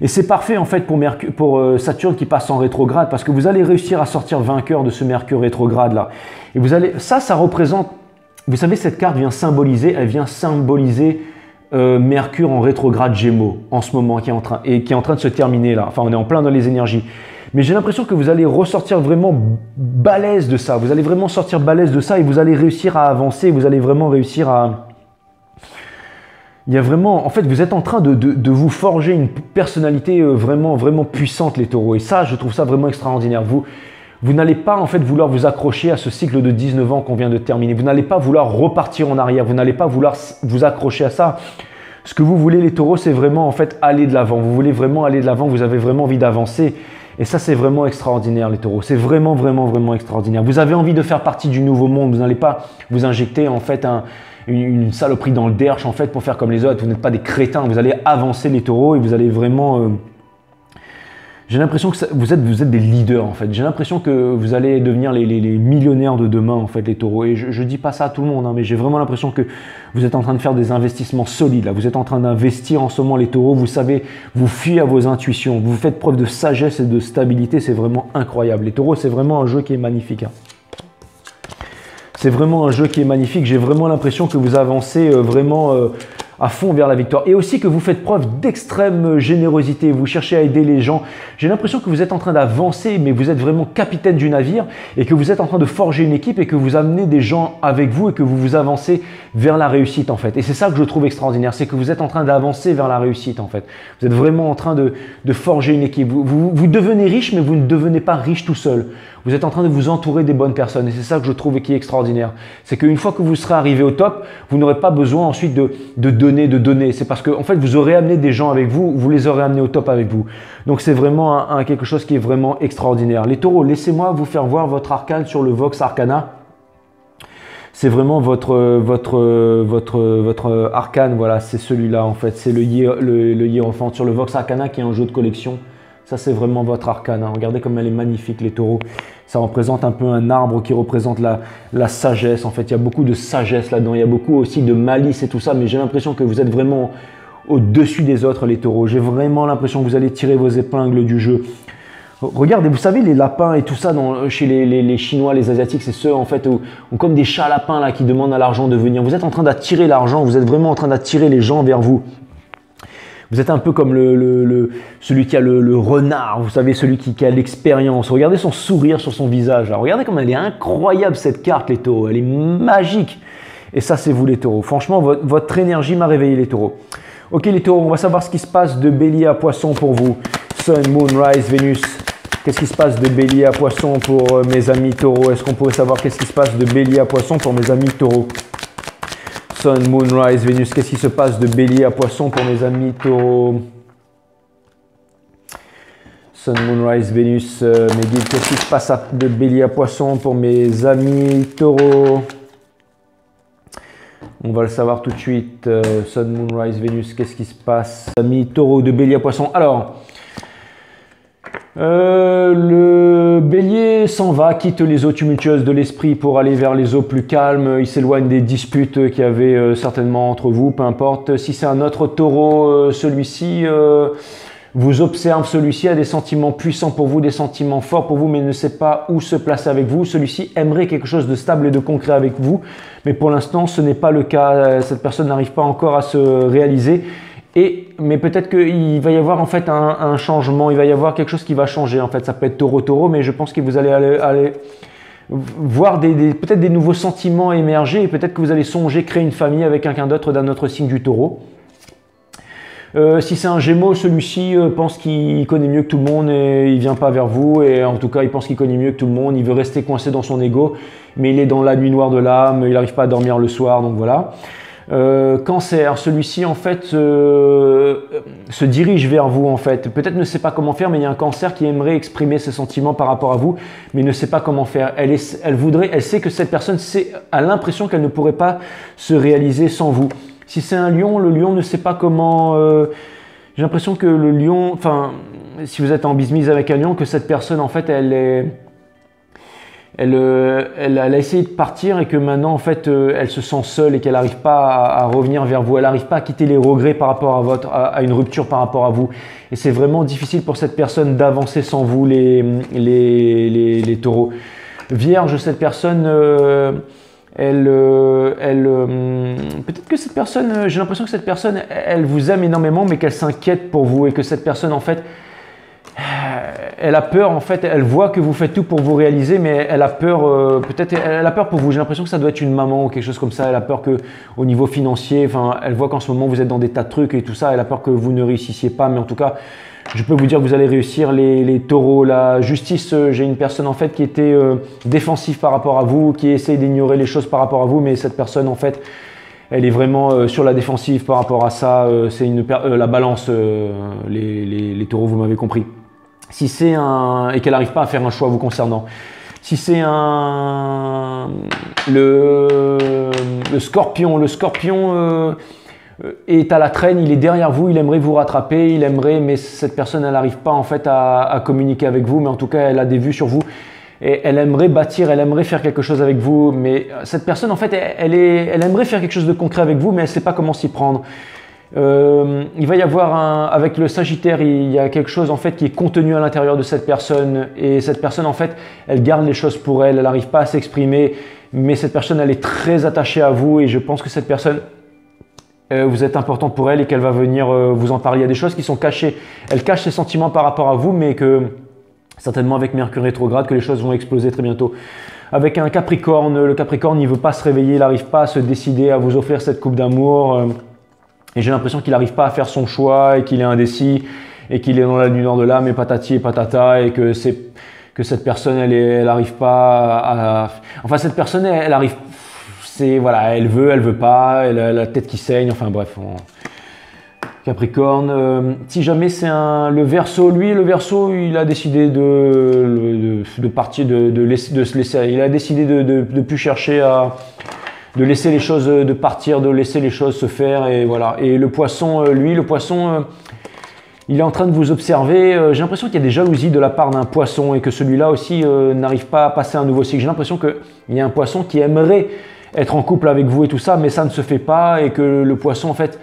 Et c'est parfait en fait pour Saturne qui passe en rétrograde parce que vous allez réussir à sortir vainqueur de ce Mercure rétrograde là. Et vous allez, ça représente, vous savez, cette carte vient symboliser, Mercure en rétrograde Gémeaux en ce moment qui est en train de se terminer là. Enfin, on est en plein dans les énergies. Mais j'ai l'impression que vous allez ressortir vraiment balèze de ça. Vous allez vraiment sortir balèze de ça et vous allez réussir à avancer. Vous allez vraiment réussir à... Il y a vraiment, en fait, vous êtes en train de vous forger une personnalité vraiment, vraiment puissante, les taureaux. Et ça, je trouve ça vraiment extraordinaire. Vous n'allez pas, en fait, vouloir vous accrocher à ce cycle de 19 ans qu'on vient de terminer. Vous n'allez pas vouloir repartir en arrière. Vous n'allez pas vouloir vous accrocher à ça. Ce que vous voulez, les taureaux, c'est vraiment, en fait, aller de l'avant. Vous voulez vraiment aller de l'avant. Vous avez vraiment envie d'avancer. Et ça, c'est vraiment extraordinaire, les taureaux. C'est vraiment, vraiment, vraiment extraordinaire. Vous avez envie de faire partie du nouveau monde. Vous n'allez pas vous injecter, en fait, une saloperie dans le derche en fait pour faire comme les autres. Vous n'êtes pas des crétins, vous allez avancer les taureaux et vous allez vraiment... J'ai l'impression que vous êtes des leaders en fait. J'ai l'impression que vous allez devenir les millionnaires de demain en fait, les taureaux. Et je dis pas ça à tout le monde, hein, mais j'ai vraiment l'impression que vous êtes en train de faire des investissements solides. Là. Vous êtes en train d'investir en ce moment les taureaux. Vous savez, vous fiez à vos intuitions. Vous faites preuve de sagesse et de stabilité. C'est vraiment incroyable. Les taureaux, c'est vraiment un jeu qui est magnifique. Hein. C'est vraiment un jeu qui est magnifique. J'ai vraiment l'impression que vous avancez vraiment à fond vers la victoire. Et aussi que vous faites preuve d'extrême générosité. Vous cherchez à aider les gens. J'ai l'impression que vous êtes en train d'avancer, mais vous êtes vraiment capitaine du navire et que vous êtes en train de forger une équipe et que vous amenez des gens avec vous et que vous avancez vers la réussite en fait. Et c'est ça que je trouve extraordinaire. C'est que vous êtes en train d'avancer vers la réussite en fait. Vous êtes vraiment en train de forger une équipe. Vous devenez riche, mais vous ne devenez pas riche tout seul. Vous êtes en train de vous entourer des bonnes personnes. Et c'est ça que je trouve qui est extraordinaire. C'est qu'une fois que vous serez arrivé au top, vous n'aurez pas besoin ensuite de donner. C'est parce que en fait, vous aurez amené des gens avec vous, vous les aurez amenés au top avec vous. Donc c'est vraiment quelque chose qui est vraiment extraordinaire. Les taureaux, laissez-moi vous faire voir votre arcane sur le Vox Arcana. C'est vraiment votre arcane, voilà, c'est celui-là en fait. C'est le Hiérophante sur le Vox Arcana qui est un jeu de collection. Ça, c'est vraiment votre arcane. Hein. Regardez comme elle est magnifique, les taureaux. Ça représente un peu un arbre qui représente la sagesse. En fait, il y a beaucoup de sagesse là-dedans. Il y a beaucoup aussi de malice et tout ça. Mais j'ai l'impression que vous êtes vraiment au-dessus des autres, les taureaux. J'ai vraiment l'impression que vous allez tirer vos épingles du jeu. Regardez, vous savez, les lapins et tout ça chez les Chinois, les Asiatiques, c'est ceux en fait ont comme des chats lapins là, qui demandent à l'argent de venir. Vous êtes en train d'attirer l'argent. Vous êtes vraiment en train d'attirer les gens vers vous. Vous êtes un peu comme celui qui a le renard, vous savez, celui qui a l'expérience. Regardez son sourire sur son visage. Là. Regardez comme elle est incroyable cette carte, les taureaux. Elle est magique. Et ça, c'est vous, les taureaux. Franchement, votre énergie m'a réveillé, les taureaux. Ok, les taureaux, on va savoir ce qui se passe de Bélier à Poisson pour vous. Sun, Moon, Rise, Vénus. Qu'est-ce qui se passe de Bélier à Poisson pour mes amis taureaux? Est-ce qu'on pourrait savoir qu'est-ce qui se passe de Bélier à Poisson pour mes amis taureaux? Sun, Moon, Rise, Vénus. Qu'est-ce qui se passe de Bélier à Poisson pour mes amis taureaux? Sun, Moon, Rise, Vénus. Mes guides, qu'est-ce qui se passe de Bélier à Poisson pour mes amis taureaux? On va le savoir tout de suite. Sun, Moon, Rise, Vénus. Qu'est-ce qui se passe? Amis taureaux de Bélier à Poisson. Alors, le Bélier s'en va, quitte les eaux tumultueuses de l'esprit pour aller vers les eaux plus calmes. Il s'éloigne des disputes qu'il y avait certainement entre vous, peu importe. Si c'est un autre taureau, celui-ci vous observe, celui-ci a des sentiments puissants pour vous, des sentiments forts pour vous, mais ne sait pas où se placer avec vous. Celui-ci aimerait quelque chose de stable et de concret avec vous, mais pour l'instant, ce n'est pas le cas. Cette personne n'arrive pas encore à se réaliser. Mais peut-être qu'il va y avoir en fait un changement, il va y avoir quelque chose qui va changer. En fait, ça peut être taureau, mais je pense que vous allez aller voir peut-être des nouveaux sentiments émerger et peut-être que vous allez songer créer une famille avec quelqu'un d'autre d'un autre signe du taureau. Si c'est un Gémeaux, celui-ci pense qu'il connaît mieux que tout le monde et il vient pas vers vous. Et en tout cas, il pense qu'il connaît mieux que tout le monde. Il veut rester coincé dans son ego, mais il est dans la nuit noire de l'âme. Il n'arrive pas à dormir le soir, donc voilà. Cancer, celui-ci en fait se dirige vers vous en fait. Peut-être ne sait pas comment faire, mais il y a un Cancer qui aimerait exprimer ses sentiments par rapport à vous, mais ne sait pas comment faire. Elle sait que cette personne a l'impression qu'elle ne pourrait pas se réaliser sans vous. Si c'est un Lion, le Lion ne sait pas comment. J'ai l'impression que le Lion, enfin, si vous êtes en bismise avec un Lion, que cette personne en fait, elle a essayé de partir et que maintenant en fait elle se sent seule et qu'elle n'arrive pas à revenir vers vous, elle n'arrive pas à quitter les regrets par rapport à une rupture par rapport à vous, et c'est vraiment difficile pour cette personne d'avancer sans vous les taureaux. Vierge, cette personne peut-être que cette personne, j'ai l'impression que cette personne elle vous aime énormément mais qu'elle s'inquiète pour vous, et que cette personne en fait elle a peur, en fait, elle voit que vous faites tout pour vous réaliser, mais elle a peur, peut-être, elle a peur pour vous. J'ai l'impression que ça doit être une maman ou quelque chose comme ça. Elle a peur que, au niveau financier, enfin, elle voit qu'en ce moment vous êtes dans des tas de trucs et tout ça. Elle a peur que vous ne réussissiez pas, mais en tout cas, je peux vous dire que vous allez réussir les taureaux. La justice, j'ai une personne en fait qui était défensive par rapport à vous, qui essaye d'ignorer les choses par rapport à vous, mais cette personne en fait, elle est vraiment sur la défensive par rapport à ça. C'est la balance, les taureaux, vous m'avez compris. Si c'est et qu'elle n'arrive pas à faire un choix vous concernant. Si c'est le scorpion, est à la traîne, il est derrière vous, il aimerait vous rattraper, mais cette personne elle n'arrive pas en fait à communiquer avec vous, mais en tout cas elle a des vues sur vous. Et elle aimerait bâtir, elle aimerait faire quelque chose avec vous, mais cette personne en fait elle aimerait faire quelque chose de concret avec vous, mais elle ne sait pas comment s'y prendre. Il va y avoir avec le Sagittaire, il y a quelque chose en fait qui est contenu à l'intérieur de cette personne, et cette personne en fait elle garde les choses pour elle, elle n'arrive pas à s'exprimer, mais cette personne elle est très attachée à vous, et je pense que cette personne vous êtes important pour elle et qu'elle va venir vous en parler. Il y a des choses qui sont cachées, elle cache ses sentiments par rapport à vous, mais que certainement avec Mercure rétrograde que les choses vont exploser très bientôt. Avec un Capricorne, le Capricorne il ne veut pas se réveiller, il n'arrive pas à se décider à vous offrir cette coupe d'amour. Et j'ai l'impression qu'il n'arrive pas à faire son choix et qu'il est indécis et qu'il est dans la nuit de l'âme et patati et patata, et que cette personne elle arrive pas à… Enfin cette personne elle arrive… Voilà, elle veut pas, elle a la tête qui saigne, enfin bref. Capricorne, si jamais c'est le Verseau, lui, le Verseau, il a décidé de partir, de se laisser, il a décidé de plus chercher de laisser les choses de partir, de laisser les choses se faire, et voilà. Et le Poisson, lui, il est en train de vous observer. J'ai l'impression qu'il y a des jalousies de la part d'un Poisson, et que celui-là aussi n'arrive pas à passer un nouveau cycle. J'ai l'impression qu'il y a un Poisson qui aimerait être en couple avec vous et tout ça, mais ça ne se fait pas, et que le Poisson en fait,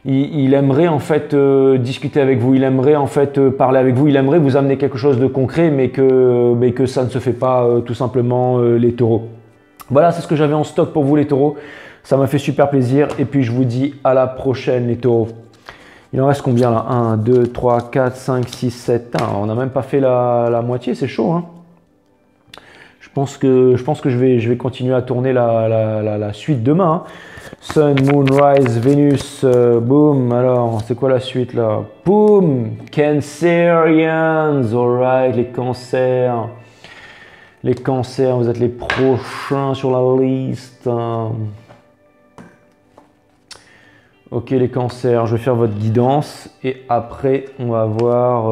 il aimerait en fait discuter avec vous, il aimerait en fait parler avec vous, il aimerait vous amener quelque chose de concret, mais que ça ne se fait pas tout simplement, les taureaux. Voilà, c'est ce que j'avais en stock pour vous les taureaux. Ça m'a fait super plaisir, et puis je vous dis à la prochaine les taureaux. Il en reste combien là? 1, 2, 3, 4, 5, 6, 7. On n'a même pas fait la moitié, c'est chaud, hein. Je pense que je vais continuer à tourner la suite demain, hein. Sun, Moon, Rise, Vénus, boom. Alors, c'est quoi la suite là? Boom, Cancerians, alright, les cancers. Les cancers, vous êtes les prochains sur la liste. Ok les cancers, je vais faire votre guidance et après on va voir…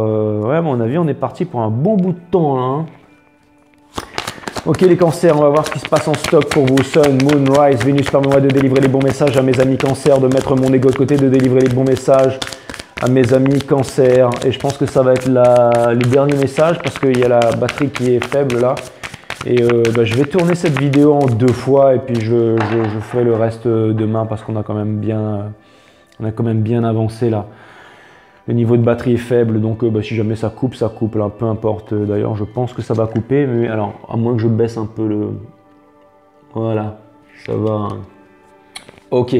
ouais, à mon avis on est parti pour un bon bout de temps là, hein. Ok les cancers, on va voir ce qui se passe en stock pour vous. Sun, Moon, Rise, Vénus, permettez-moi de délivrer les bons messages à mes amis cancers, de mettre mon ego de côté, de délivrer les bons messages à mes amis cancer. Et je pense que ça va être le dernier message parce qu'il y a la batterie qui est faible là. Et je vais tourner cette vidéo en 2 fois, et puis je ferai le reste demain parce qu'on a quand même bien avancé là. Le niveau de batterie est faible, donc si jamais ça coupe là, peu importe. D'ailleurs je pense que ça va couper, mais alors à moins que je baisse un peu le… Voilà, ça va. Ok,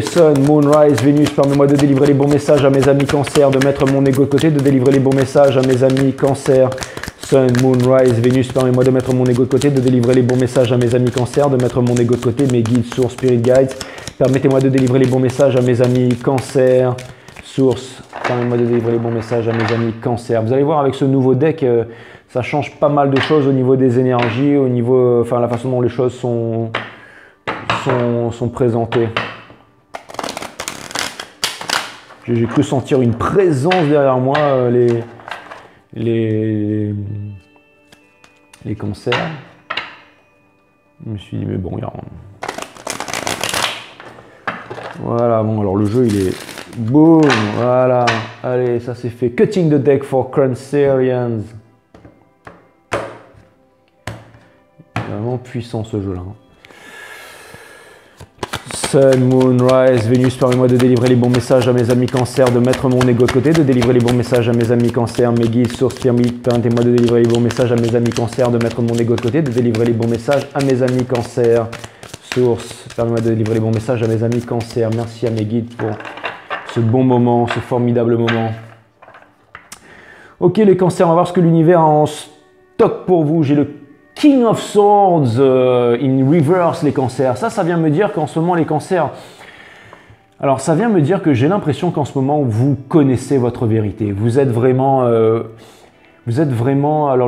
Sun, Moon, Rise, Vénus, permets-moi de délivrer les bons messages à mes amis cancer, de mettre mon ego de côté, de délivrer les bons messages à mes amis cancer. Sun, Moon, Rise, Vénus, permets-moi de mettre mon ego de côté, de délivrer les bons messages à mes amis cancer, de mettre mon ego de côté, mes guides, sources, spirit guides. Permettez-moi de délivrer les bons messages à mes amis cancer. Source, permettez-moi de délivrer les bons messages à mes amis cancer. Vous allez voir avec ce nouveau deck, ça change pas mal de choses au niveau des énergies, au niveau, la façon dont les choses sont présentées. J'ai cru sentir une présence derrière moi, les cancers. Je me suis dit mais bon, il y a… Voilà, bon alors le jeu il est… Boom, voilà, allez, ça c'est fait. Cutting the deck for Cancerians. vraiment puissant ce jeu-là. Sun, Moon, Rise, Vénus, permets-moi de délivrer les bons messages à mes amis Cancer, de mettre mon ego de côté, de délivrer les bons messages à mes amis Cancer, mes guides, sources, pyramides, permettez-moi de délivrer les bons messages à mes amis Cancer, de mettre mon ego de côté, de délivrer les bons messages à mes amis Cancer, source, permets-moi de délivrer les bons messages à mes amis Cancer. Merci à mes guides pour ce bon moment, ce formidable moment. Ok les Cancers, on va voir ce que l'univers a en stock pour vous. J'ai le King of Swords in reverse, les Cancers. Ça vient me dire qu'en ce moment, les Cancers... Alors, ça vient me dire que j'ai l'impression qu'en ce moment, vous connaissez votre vérité. Vous êtes vraiment... Alors,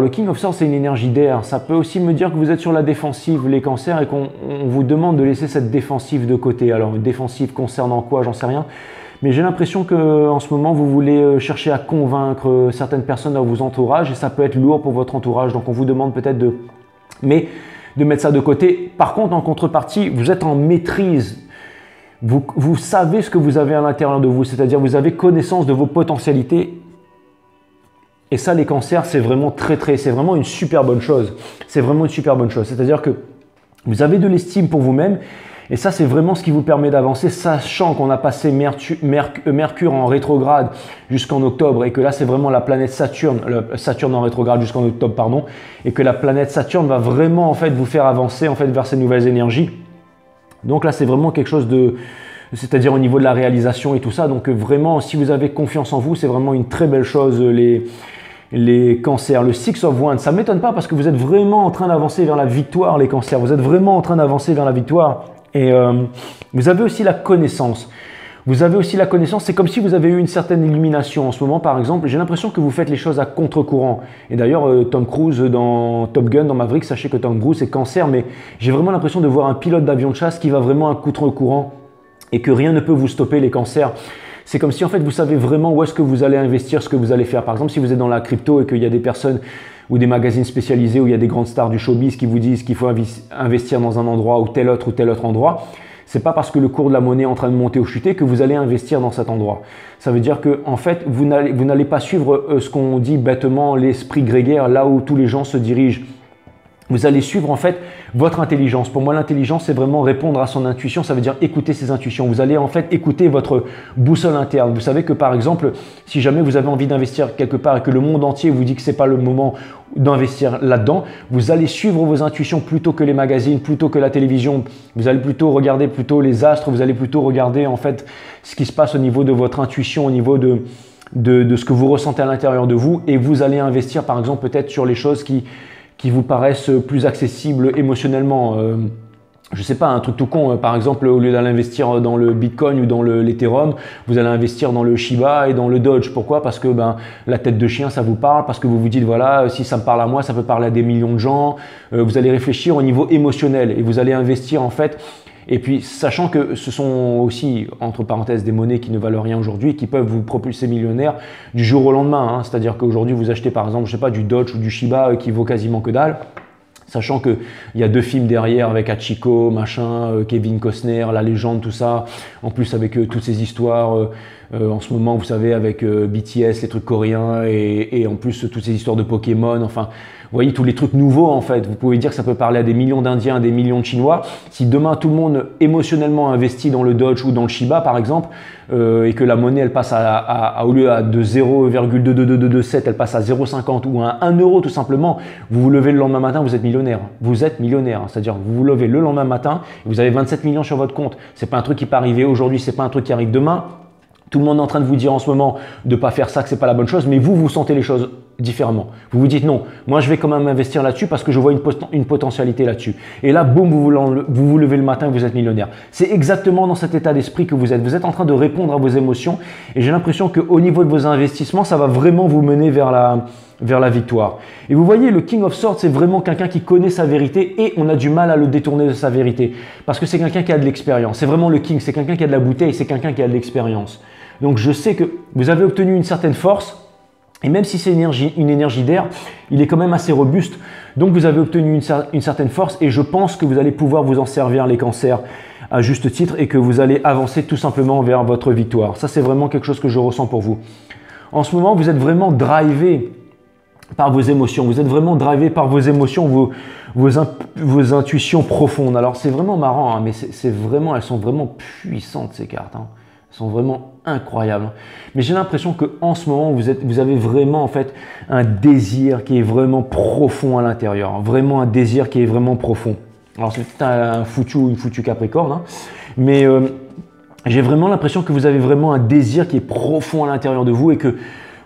le King of Swords, c'est une énergie d'air. Ça peut aussi me dire que vous êtes sur la défensive, les Cancers, et qu'on vous demande de laisser cette défensive de côté. Alors, une défensive concernant quoi? J'en sais rien. Mais j'ai l'impression qu'en ce moment, vous voulez chercher à convaincre certaines personnes dans vos entourages, et ça peut être lourd pour votre entourage. Donc, on vous demande peut-être de mettre ça de côté. Par contre, en contrepartie, vous êtes en maîtrise. Vous savez ce que vous avez à l'intérieur de vous, c'est-à-dire vous avez connaissance de vos potentialités. Et ça, les Cancers, c'est vraiment c'est vraiment une super bonne chose. C'est vraiment une super bonne chose. C'est-à-dire que vous avez de l'estime pour vous-même. Et ça, c'est vraiment ce qui vous permet d'avancer, sachant qu'on a passé Mercure en rétrograde jusqu'en octobre et que là, c'est vraiment la planète Saturne, Saturne en rétrograde jusqu'en octobre, pardon, et que la planète Saturne va vraiment en fait vous faire avancer en fait vers ces nouvelles énergies. Donc là, c'est vraiment quelque chose de, c'est-à-dire au niveau de la réalisation et tout ça. Donc vraiment, si vous avez confiance en vous, c'est vraiment une très belle chose, les Cancers. Le Six of Wands, ça ne m'étonne pas parce que vous êtes vraiment en train d'avancer vers la victoire, les Cancers. Vous êtes vraiment en train d'avancer vers la victoire. Et vous avez aussi la connaissance. Vous avez aussi la connaissance, c'est comme si vous avez eu une certaine illumination en ce moment, par exemple. J'ai l'impression que vous faites les choses à contre-courant. Et d'ailleurs, Tom Cruise dans Top Gun, dans Maverick, sachez que Tom Cruise est Cancer, mais j'ai vraiment l'impression de voir un pilote d'avion de chasse qui va vraiment à contre-courant et que rien ne peut vous stopper, les Cancers. C'est comme si en fait vous savez vraiment où est-ce que vous allez investir, ce que vous allez faire. Par exemple, si vous êtes dans la crypto et qu'il y a des personnes ou des magazines spécialisés où il y a des grandes stars du showbiz qui vous disent qu'il faut investir dans un endroit ou tel autre endroit, c'est pas parce que le cours de la monnaie est en train de monter ou chuter que vous allez investir dans cet endroit. Ça veut dire que en fait, vous n'allez pas suivre ce qu'on dit bêtement l'esprit grégaire, là où tous les gens se dirigent. Vous allez suivre en fait votre intelligence. Pour moi, l'intelligence, c'est vraiment répondre à son intuition. Ça veut dire écouter ses intuitions. Vous allez en fait écouter votre boussole interne. Vous savez que par exemple, si jamais vous avez envie d'investir quelque part et que le monde entier vous dit que ce n'est pas le moment d'investir là-dedans, vous allez suivre vos intuitions plutôt que les magazines, plutôt que la télévision. Vous allez plutôt regarder les astres. Vous allez plutôt regarder en fait ce qui se passe au niveau de votre intuition, au niveau de ce que vous ressentez à l'intérieur de vous. Et vous allez investir par exemple peut-être sur les choses qui vous paraissent plus accessibles émotionnellement. Je ne sais pas, un truc tout con, par exemple, au lieu d'aller investir dans le Bitcoin ou dans l'Ethereum, vous allez investir dans le Shiba et dans le Doge. Pourquoi? Parce que la tête de chien, ça vous parle, parce que vous vous dites, voilà, si ça me parle à moi, ça peut parler à des millions de gens. Vous allez réfléchir au niveau émotionnel et vous allez investir en fait. Et puis, sachant que ce sont aussi, entre parenthèses, des monnaies qui ne valent rien aujourd'hui et qui peuvent vous propulser millionnaire du jour au lendemain. Hein. C'est-à-dire qu'aujourd'hui, vous achetez par exemple, je sais pas, du Doge ou du Shiba qui vaut quasiment que dalle. Sachant qu'il y a 2 films derrière avec Hachiko, machin, Kevin Costner, la légende, tout ça. En plus, avec toutes ces histoires, en ce moment, vous savez, avec BTS, les trucs coréens, et en plus, toutes ces histoires de Pokémon, enfin... Vous voyez, tous les trucs nouveaux, en fait. Vous pouvez dire que ça peut parler à des millions d'Indiens, à des millions de Chinois. Si demain, tout le monde émotionnellement investit dans le Doge ou dans le Shiba, par exemple, et que la monnaie, elle passe au lieu de 0,22227, elle passe à 0,50 ou à 1 euro, tout simplement, vous vous levez le lendemain matin, vous êtes millionnaire. Vous êtes millionnaire. C'est-à-dire, vous vous levez le lendemain matin, et vous avez 27 millions sur votre compte. C'est pas un truc qui peut arriver aujourd'hui, c'est pas un truc qui arrive demain. Tout le monde est en train de vous dire en ce moment de ne pas faire ça, que ce n'est pas la bonne chose, mais vous sentez les choses différemment. Vous vous dites non, moi je vais quand même investir là-dessus parce que je vois une potentialité là-dessus. Et là, boum, vous vous levez le matin et vous êtes millionnaire. C'est exactement dans cet état d'esprit que vous êtes. Vous êtes en train de répondre à vos émotions et j'ai l'impression qu'au niveau de vos investissements, ça va vraiment vous mener vers la victoire. Et vous voyez, le King of Swords, c'est vraiment quelqu'un qui connaît sa vérité et on a du mal à le détourner de sa vérité parce que c'est quelqu'un qui a de l'expérience. C'est vraiment le King, c'est quelqu'un qui a de la bouteille, c'est quelqu'un qui a de l'expérience. Donc je sais que vous avez obtenu une certaine force et même si c'est une énergie d'air, il est quand même assez robuste. Donc vous avez obtenu une certaine force et je pense que vous allez pouvoir vous en servir, les Cancers, à juste titre et que vous allez avancer tout simplement vers votre victoire. Ça, c'est vraiment quelque chose que je ressens pour vous. En ce moment, vous êtes vraiment drivé par vos émotions. Vous êtes vraiment drivé par vos émotions, vos intuitions profondes. Alors c'est vraiment marrant, hein, mais elles sont vraiment puissantes ces cartes. Hein. Elles sont vraiment incroyables. Mais j'ai l'impression qu'en ce moment, vous avez vraiment en fait un désir qui est vraiment profond à l'intérieur. Hein. Vraiment un désir qui est vraiment profond. Alors c'est une foutue Capricorne, hein, mais j'ai vraiment l'impression que vous avez vraiment un désir qui est profond à l'intérieur de vous et que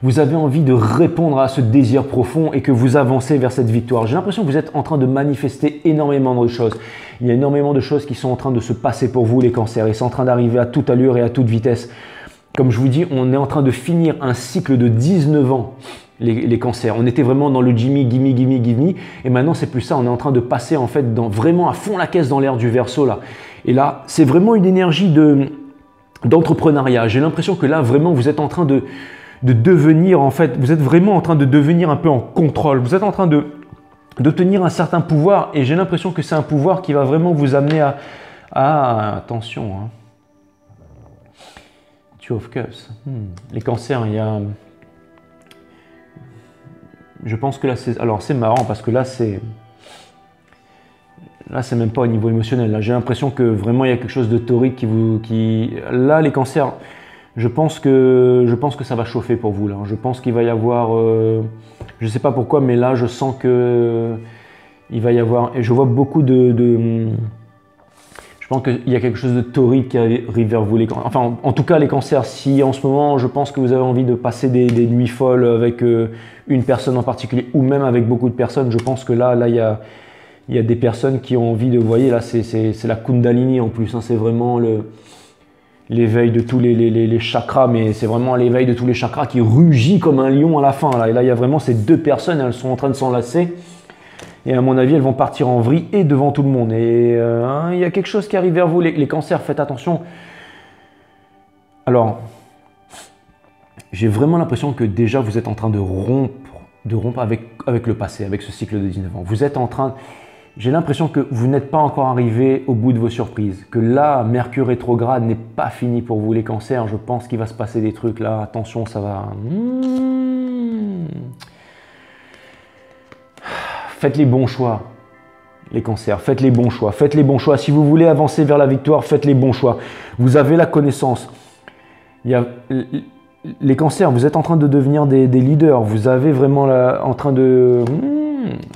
vous avez envie de répondre à ce désir profond et que vous avancez vers cette victoire. J'ai l'impression que vous êtes en train de manifester énormément de choses. Il y a énormément de choses qui sont en train de se passer pour vous, les cancers, et c'est en train d'arriver à toute allure et à toute vitesse. Comme je vous dis, on est en train de finir un cycle de 19 ans, les cancers. On était vraiment dans le gimme, gimme, gimme, gimme, et maintenant c'est plus ça. On est en train de passer en fait vraiment à fond la caisse dans l'ère du Verseau là. Et là, c'est vraiment une énergie d'entrepreneuriat. J'ai l'impression que là, vraiment, vous êtes en train de devenir, en fait, vous êtes vraiment en train de devenir un peu en contrôle. Vous êtes en train d'obtenir un certain pouvoir et j'ai l'impression que c'est un pouvoir qui va vraiment vous amener attention, hein. Two of Cups. Les cancers, je pense que là, c'est marrant parce que là, c'est même pas au niveau émotionnel. Là, j'ai l'impression que vraiment, il y a quelque chose de torride là, les cancers, je pense que ça va chauffer pour vous là. Je pense qu'il va y avoir, je sais pas pourquoi, mais là je sens que il va y avoir, et je vois beaucoup je pense qu'il y a quelque chose de torride qui arrive vers vous les cancers. Enfin, en tout cas les cancers, si en ce moment je pense que vous avez envie de passer des nuits folles avec une personne en particulier ou même avec beaucoup de personnes, je pense que là il y a des personnes qui ont envie de, vous voyez là, c'est la Kundalini en plus, hein, c'est vraiment l'éveil de tous les chakras, mais c'est vraiment l'éveil de tous les chakras qui rugit comme un lion à la fin. Là. Et là, il y a vraiment ces deux personnes, elles sont en train de s'enlacer. Et à mon avis, elles vont partir en vrille et devant tout le monde. Et il y a quelque chose qui arrive vers vous, les cancers, faites attention. Alors, j'ai vraiment l'impression que déjà, vous êtes en train de rompre avec le passé, avec ce cycle de 19 ans. Vous êtes en train... J'ai l'impression que vous n'êtes pas encore arrivé au bout de vos surprises, que là, Mercure rétrograde n'est pas fini pour vous les cancers. Je pense qu'il va se passer des trucs là, attention, ça va... Faites les bons choix, les cancers, faites les bons choix, faites les bons choix. Si vous voulez avancer vers la victoire, faites les bons choix. Vous avez la connaissance. Les cancers, vous êtes en train de devenir des leaders, vous avez vraiment en train de...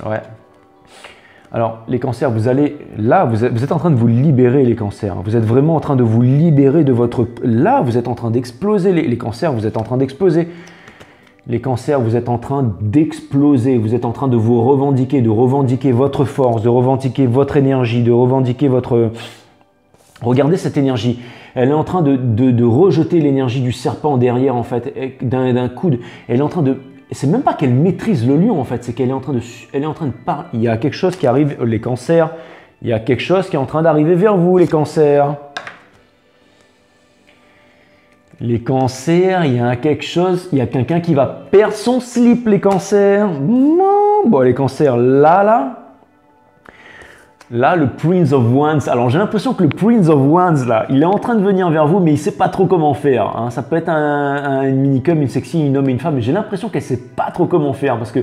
Ouais. Alors, les cancers, vous êtes en train de vous libérer, les cancers. Vous êtes vraiment en train de vous libérer de votre... Là, vous êtes en train d'exploser. Les cancers, vous êtes en train d'exploser. Les cancers, vous êtes en train d'exploser. Vous êtes en train de vous revendiquer, de revendiquer votre force, de revendiquer votre énergie, de revendiquer votre... Regardez cette énergie. Elle est en train de rejeter l'énergie du serpent derrière, en fait, d'un coude. Elle est en train de... C'est même pas qu'elle maîtrise le lion en fait, c'est qu'elle est en train de parler. Il y a quelque chose qui arrive, les cancers, il y a quelque chose qui est en train d'arriver vers vous, les cancers. Les cancers, il y a quelque chose, il y a quelqu'un qui va perdre son slip, les cancers. Bon, les cancers, là, le Prince of Wands. Alors, j'ai l'impression que le Prince of Wands, là, il est en train de venir vers vous, mais il ne sait pas trop comment faire. Hein. Ça peut être une minicum, une sexy, une homme et une femme, mais j'ai l'impression qu'elle ne sait pas trop comment faire parce que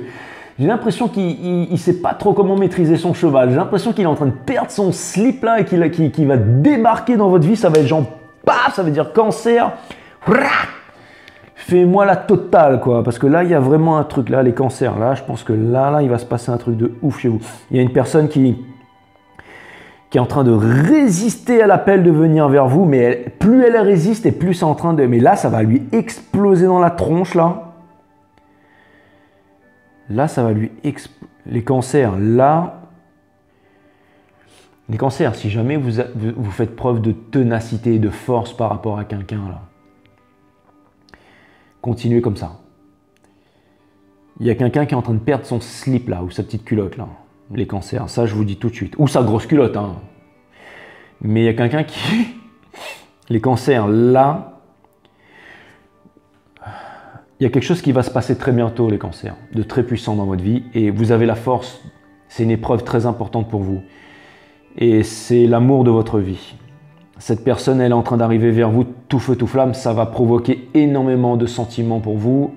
j'ai l'impression qu'il ne sait pas trop comment maîtriser son cheval. J'ai l'impression qu'il est en train de perdre son slip, là, et qu'il va débarquer dans votre vie. Ça va être genre, paf, ça veut dire cancer. Fais-moi la totale, quoi. Parce que là, il y a vraiment un truc, là, les cancers. Là, je pense que là, il va se passer un truc de ouf chez vous. Il y a une personne qui est en train de résister à l'appel de venir vers vous, mais plus elle résiste et plus c'est en train de... Mais là, ça va lui exploser dans la tronche, là. Là, ça va lui exploser. Les cancers, là... Les cancers, si jamais vous faites preuve de ténacité et de force par rapport à quelqu'un, là, continuez comme ça. Il y a quelqu'un qui est en train de perdre son slip, là, ou sa petite culotte, là. Les cancers, ça je vous dis tout de suite. Ou sa grosse culotte, hein. Mais il y a quelqu'un qui... Les cancers, là, il y a quelque chose qui va se passer très bientôt, les cancers, de très puissant dans votre vie. Et vous avez la force, c'est une épreuve très importante pour vous. Et c'est l'amour de votre vie. Cette personne, elle est en train d'arriver vers vous tout feu, tout flamme. Ça va provoquer énormément de sentiments pour vous.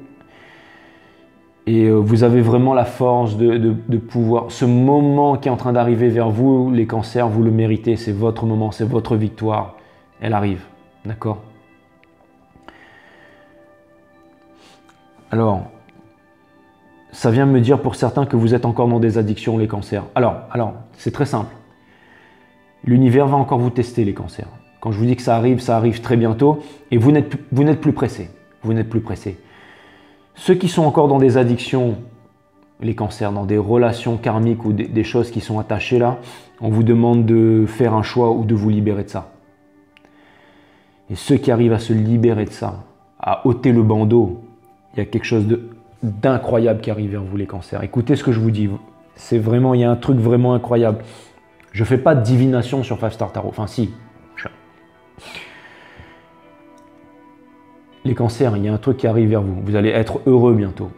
Et vous avez vraiment la force de pouvoir... Ce moment qui est en train d'arriver vers vous, les cancers, vous le méritez. C'est votre moment, c'est votre victoire. Elle arrive, d'accord? Alors, ça vient me dire pour certains que vous êtes encore dans des addictions, les cancers. Alors c'est très simple. L'univers va encore vous tester, les cancers. Quand je vous dis que ça arrive très bientôt. Et vous n'êtes plus pressé. Vous n'êtes plus pressé. Ceux qui sont encore dans des addictions, les cancers, dans des relations karmiques ou des choses qui sont attachées là, on vous demande de faire un choix ou de vous libérer de ça. Et ceux qui arrivent à se libérer de ça, à ôter le bandeau, il y a quelque chose d'incroyable qui arrive vers vous, les cancers. Écoutez ce que je vous dis. C'est vraiment, il y a un truc vraiment incroyable. Je ne fais pas de divination sur 5 Star Tarot. Enfin, si. Les cancers, il y a un truc qui arrive vers vous. Vous allez être heureux bientôt.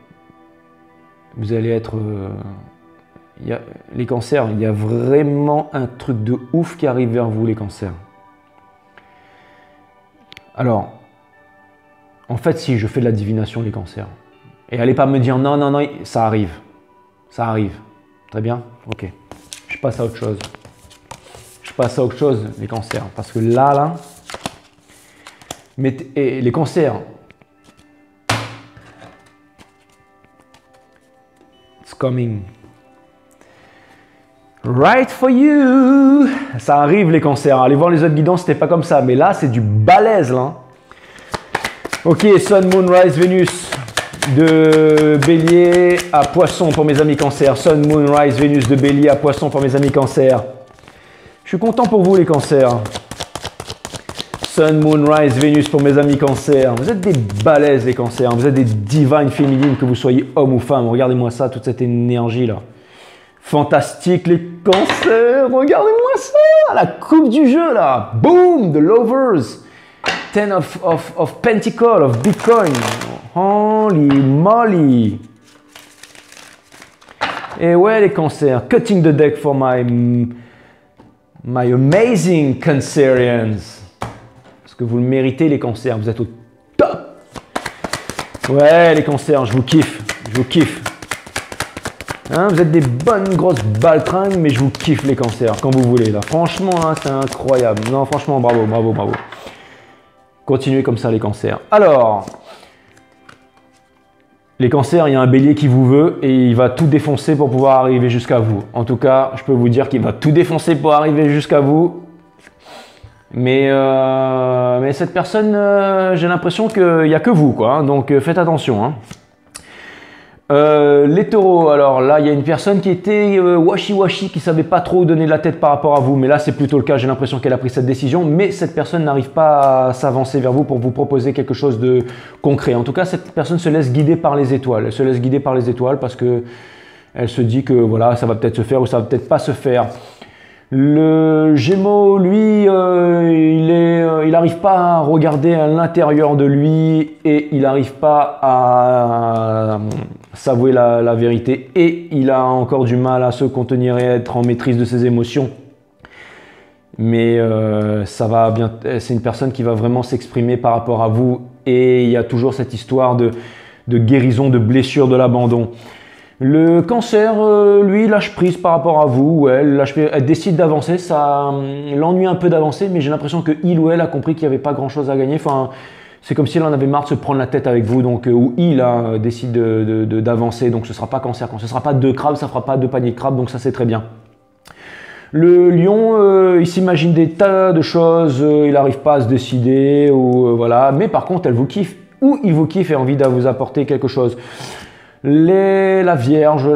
Vous allez être... les cancers, il y a vraiment un truc de ouf qui arrive vers vous, les cancers. Alors, en fait, si je fais de la divination, les cancers. Et allez pas me dire non, non, non, ça arrive. Ça arrive. Très bien? Ok. Je passe à autre chose. Je passe à autre chose, les cancers. Parce que là... Mais les cancers, it's coming right for you. Ça arrive, les cancers. Allez voir les autres guidons, c'était pas comme ça. Mais là, c'est du balèze, là. Ok, Sun, Moon, Rise, Vénus. De Bélier à Poisson pour mes amis cancers. Sun, Moon, Rise, Vénus de Bélier à Poisson pour mes amis cancers. Je suis content pour vous, les cancers. Sun, Moon, Rise, Vénus pour mes amis cancers. Vous êtes des balèzes, les cancers. Vous êtes des divines féminines, que vous soyez homme ou femme. Regardez-moi ça, toute cette énergie là. Fantastique, les cancers. Regardez-moi ça, la coupe du jeu là. Boom, the lovers. 10 of Pentacle, of Bitcoin. Holy moly. Et ouais, les cancers. Cutting the deck for my amazing Cancerians. Parce que vous le méritez, les cancers, vous êtes au top. Ouais, les cancers, je vous kiffe, Hein, vous êtes des bonnes grosses baltringues, mais je vous kiffe, les cancers, quand vous voulez. Là. Franchement, hein, c'est incroyable. Non, franchement, bravo, bravo, bravo. Continuez comme ça, les cancers. Alors, les cancers, il y a un bélier qui vous veut et il va tout défoncer pour pouvoir arriver jusqu'à vous. En tout cas, je peux vous dire qu'il va tout défoncer pour arriver jusqu'à vous. Mais cette personne, j'ai l'impression qu'il n'y a que vous, quoi. Hein, donc faites attention. Hein. Les taureaux, alors là, il y a une personne qui était washi-washi, qui ne savait pas trop où donner de la tête par rapport à vous. Mais là, c'est plutôt le cas. J'ai l'impression qu'elle a pris cette décision. Mais cette personne n'arrive pas à s'avancer vers vous pour vous proposer quelque chose de concret. En tout cas, cette personne se laisse guider par les étoiles. Elle se laisse guider par les étoiles parce que elle se dit que voilà, ça va peut-être se faire ou ça va peut-être pas se faire. Le Gémeaux, lui, il n'arrive pas à regarder à l'intérieur de lui et il n'arrive pas à s'avouer la vérité et il a encore du mal à se contenir et à être en maîtrise de ses émotions. Mais ça va bien. C'est une personne qui va vraiment s'exprimer par rapport à vous et il y a toujours cette histoire de guérison, de blessure, de l'abandon. Le cancer, lui, lâche prise par rapport à vous. Ouais, elle décide d'avancer. Ça l'ennuie un peu d'avancer, mais j'ai l'impression que il ou elle a compris qu'il n'y avait pas grand-chose à gagner. Enfin, c'est comme si elle en avait marre de se prendre la tête avec vous. Donc, ou il décide d'avancer. Donc, ce ne sera pas cancer. Quand ce ne sera pas 2 crabes, ça ne fera pas 2 paniers de crabes. Donc, ça, c'est très bien. Le lion, il s'imagine des tas de choses. Il n'arrive pas à se décider. Ou, voilà. Mais par contre, elle vous kiffe. Ou il vous kiffe et a envie de vous apporter quelque chose. La Vierge,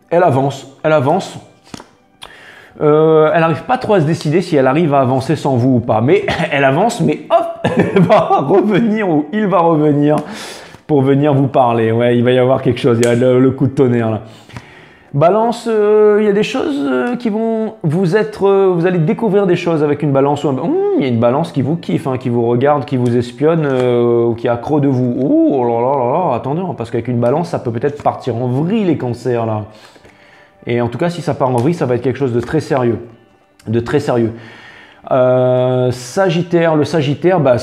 elle avance. Elle n'arrive pas trop à se décider si elle arrive à avancer sans vous ou pas. Mais elle avance, mais hop, elle va revenir ou il va revenir pour venir vous parler. Ouais, il va y avoir quelque chose, il y a le coup de tonnerre là. Balance, il y a des choses qui vont vous allez découvrir des choses avec une balance. Il y a une balance qui vous kiffe, hein, qui vous regarde, qui vous espionne ou qui est accro de vous. Oh là là là là, attendez, parce qu'avec une balance, ça peut peut-être partir en vrille les cancers là. Et en tout cas, si ça part en vrille, ça va être quelque chose de très sérieux. Sagittaire, le Sagittaire, bah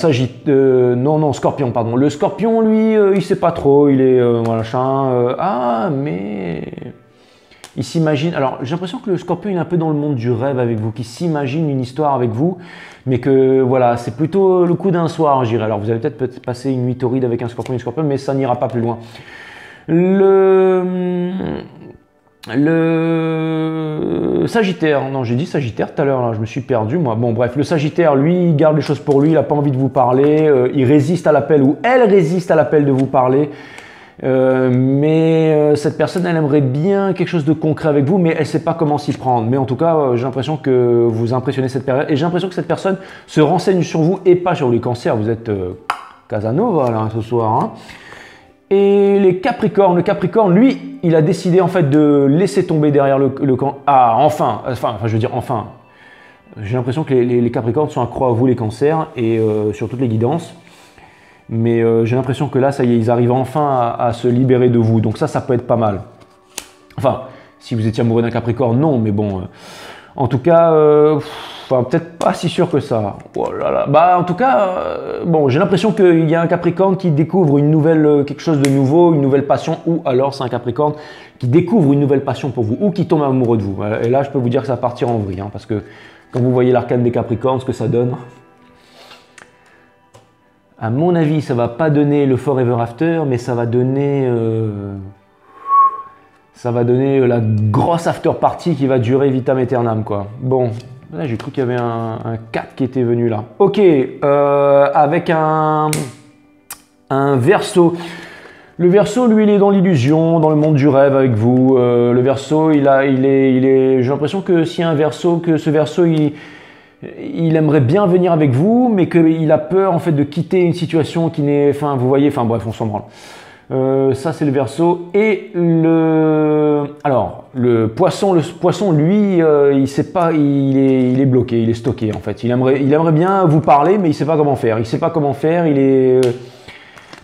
non, Scorpion, pardon. Le Scorpion, lui, il sait pas trop, il est machin. Mais il s'imagine. Alors, j'ai l'impression que le Scorpion, il est un peu dans le monde du rêve avec vous, qu'il s'imagine une histoire avec vous, mais que voilà, c'est plutôt le coup d'un soir, je dirais. Alors, vous allez peut-être passer une nuit torride avec un Scorpion et un Scorpion, mais ça n'ira pas plus loin. Le Sagittaire, non, j'ai dit Sagittaire tout à l'heure, je me suis perdu moi. Bon, bref, le Sagittaire, lui, il garde les choses pour lui, il n'a pas envie de vous parler, il résiste à l'appel ou elle résiste à l'appel de vous parler. Mais cette personne, elle aimerait bien quelque chose de concret avec vous, mais elle ne sait pas comment s'y prendre. Mais en tout cas, j'ai l'impression que vous impressionnez cette période et j'ai l'impression que cette personne se renseigne sur vous et pas sur les cancers. Vous êtes Casanova là ce soir. Hein. Et les Capricornes, le Capricorne, lui, il a décidé en fait de laisser tomber derrière le camp. Ah, enfin, je veux dire enfin. J'ai l'impression que les Capricornes sont accro à vous les cancers et sur toutes les guidances. Mais j'ai l'impression que là, ça y est, ils arrivent enfin à se libérer de vous. Donc ça peut être pas mal. Enfin, si vous étiez amoureux d'un Capricorne, non, mais bon. En tout cas, peut-être pas si sûr que ça. Oh là là. Bah, en tout cas, bon, j'ai l'impression qu'il y a un Capricorne qui découvre une nouvelle, quelque chose de nouveau, une nouvelle passion, ou alors c'est un Capricorne qui découvre une nouvelle passion pour vous, ou qui tombe amoureux de vous. Et là, je peux vous dire que ça va partir en vrille, hein, parce que quand vous voyez l'arcane des Capricornes, ce que ça donne, à mon avis, ça va pas donner le Forever After, mais ça va donner la grosse after party qui va durer vitam aeternam, quoi. Bon. Là, j'ai cru qu'il y avait un 4 qui était venu là. Ok, avec un Verseau. Le Verseau, lui, il est dans l'illusion, dans le monde du rêve avec vous. Le Verseau, j'ai l'impression que s'il y a un Verseau, que ce Verseau, il aimerait bien venir avec vous, mais qu'il a peur en fait de quitter une situation qui n'est, enfin, vous voyez, enfin bref, on s'en branle. Ça c'est le Verseau et le Poisson lui il sait pas, il est bloqué, il est stocké en fait. Il aimerait bien vous parler mais il sait pas comment faire. Il est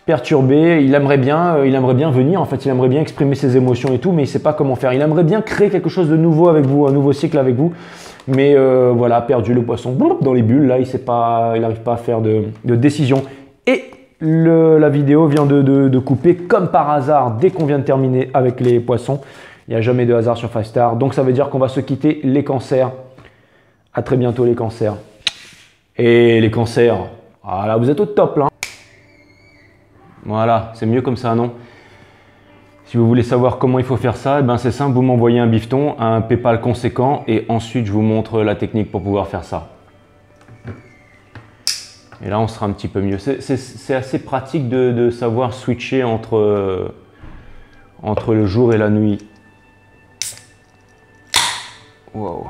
perturbé. Il aimerait bien venir en fait. Il aimerait bien exprimer ses émotions et tout, mais il sait pas comment faire. Il aimerait bien créer quelque chose de nouveau avec vous, un nouveau cycle avec vous, mais voilà, perdu le Poisson dans les bulles là. Il n'arrive pas à faire de décision et la vidéo vient de couper comme par hasard dès qu'on vient de terminer avec les Poissons. Il n'y a jamais de hasard sur 5 Star. Donc ça veut dire qu'on va se quitter les cancers. À très bientôt les cancers. Et les cancers, voilà, vous êtes au top là. Voilà, c'est mieux comme ça, non? Si vous voulez savoir comment il faut faire ça, eh ben c'est simple, vous m'envoyez un bifton, un PayPal conséquent et ensuite je vous montre la technique pour pouvoir faire ça. Et là, on sera un petit peu mieux. C'est assez pratique de savoir switcher entre le jour et la nuit. Wow.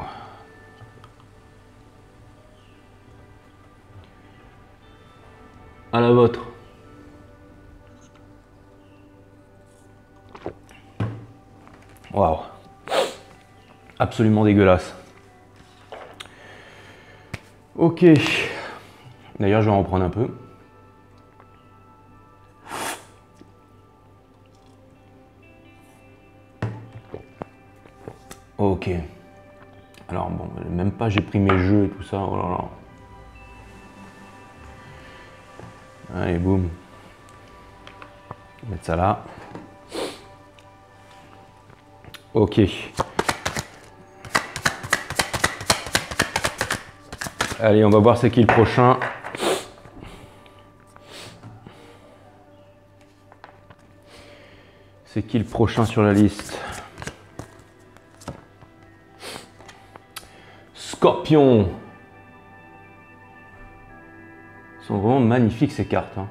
À la vôtre. Waouh. Absolument dégueulasse. Ok. D'ailleurs, je vais en reprendre un peu. Ok. Alors, bon, même pas j'ai pris mes jeux et tout ça. Oh là là. Allez, boum. Mettre ça là. Ok. Allez, on va voir c'est qui le prochain. C'est qui le prochain sur la liste? Scorpion. Ils sont vraiment magnifiques ces cartes. Hein.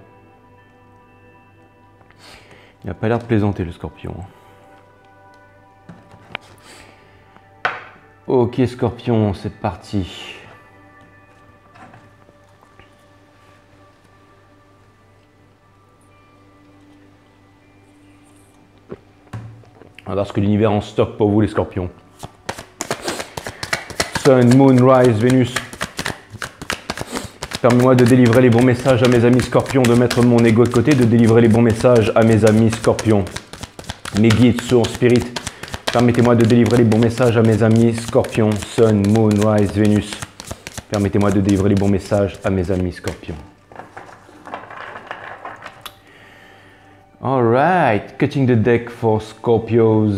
Il n'a pas l'air de plaisanter le Scorpion. Ok Scorpion, c'est parti. On va voir ce que l'univers en stock pour vous les Scorpions. Sun, Moon, Rise, Vénus. Permets-moi de délivrer les bons messages à mes amis Scorpions, de mettre mon ego de côté, de délivrer les bons messages à mes amis Scorpions. Mes guides, sources, spirit. Permettez-moi de délivrer les bons messages à mes amis Scorpions, Sun, Moon, Rise, Vénus. permettez-moi de délivrer les bons messages à mes amis Scorpions. Alright, cutting the deck for Scorpios.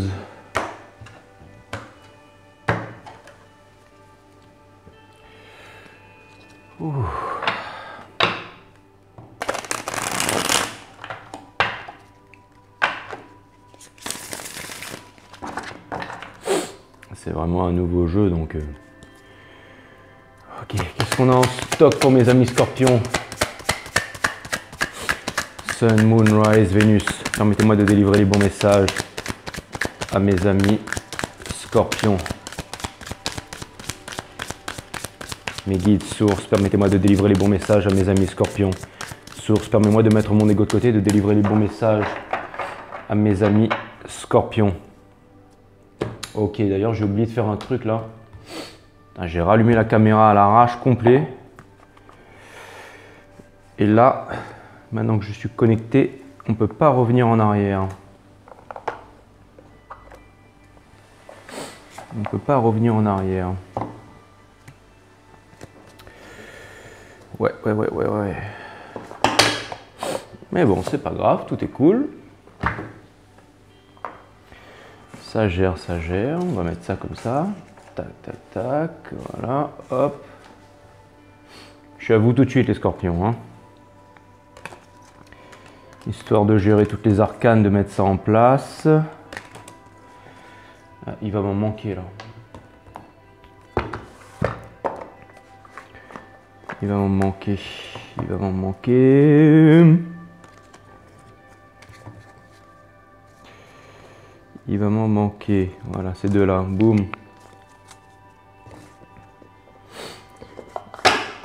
C'est vraiment un nouveau jeu, donc... Ok, qu'est-ce qu'on a en stock pour mes amis Scorpions? Sun, Moon, Rise, Vénus. Permettez-moi de délivrer les bons messages à mes amis Scorpions. Mes guides, sources, permettez-moi de délivrer les bons messages à mes amis Scorpions. Source, permets-moi de mettre mon ego de côté, de délivrer les bons messages à mes amis Scorpions. Ok, d'ailleurs, j'ai oublié de faire un truc là. J'ai rallumé la caméra à l'arrache complet. Et là, maintenant que je suis connecté, on ne peut pas revenir en arrière. On ne peut pas revenir en arrière. Ouais. Mais bon, c'est pas grave, tout est cool. Ça gère. On va mettre ça comme ça. Tac. Voilà, hop. Je suis à vous tout de suite, les Scorpions. Hein. Histoire de gérer toutes les arcanes, de mettre ça en place. Ah, il va m'en manquer là. Il va m'en manquer. Voilà, ces deux-là. Boum.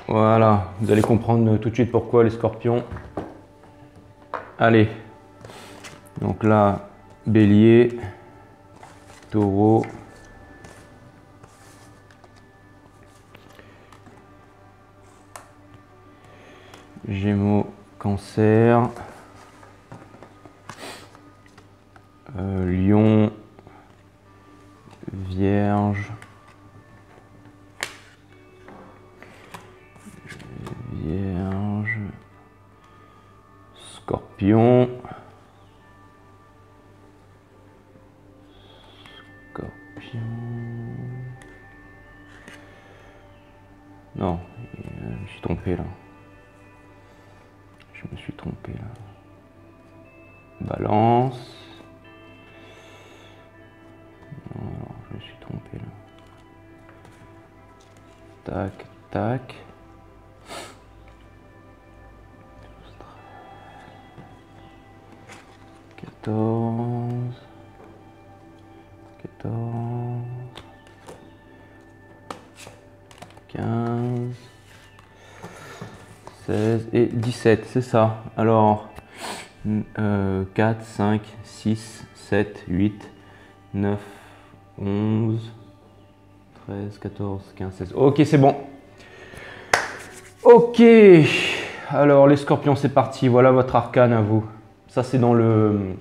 Voilà, vous allez comprendre tout de suite pourquoi les Scorpions. Allez. Donc là, Bélier, Taureau. Gémeaux, Cancer, Lion, Vierge, Scorpion, non, je me suis trompé là. Balance. Non, alors, je me suis trompé là. Tac. 14, 15, 16 et 17, c'est ça. Alors, 4, 5, 6, 7, 8, 9, 11, 13, 14, 15, 16. Ok, c'est bon. Ok. Alors, les Scorpions, c'est parti. Voilà votre arcane à vous. Ça, c'est dans le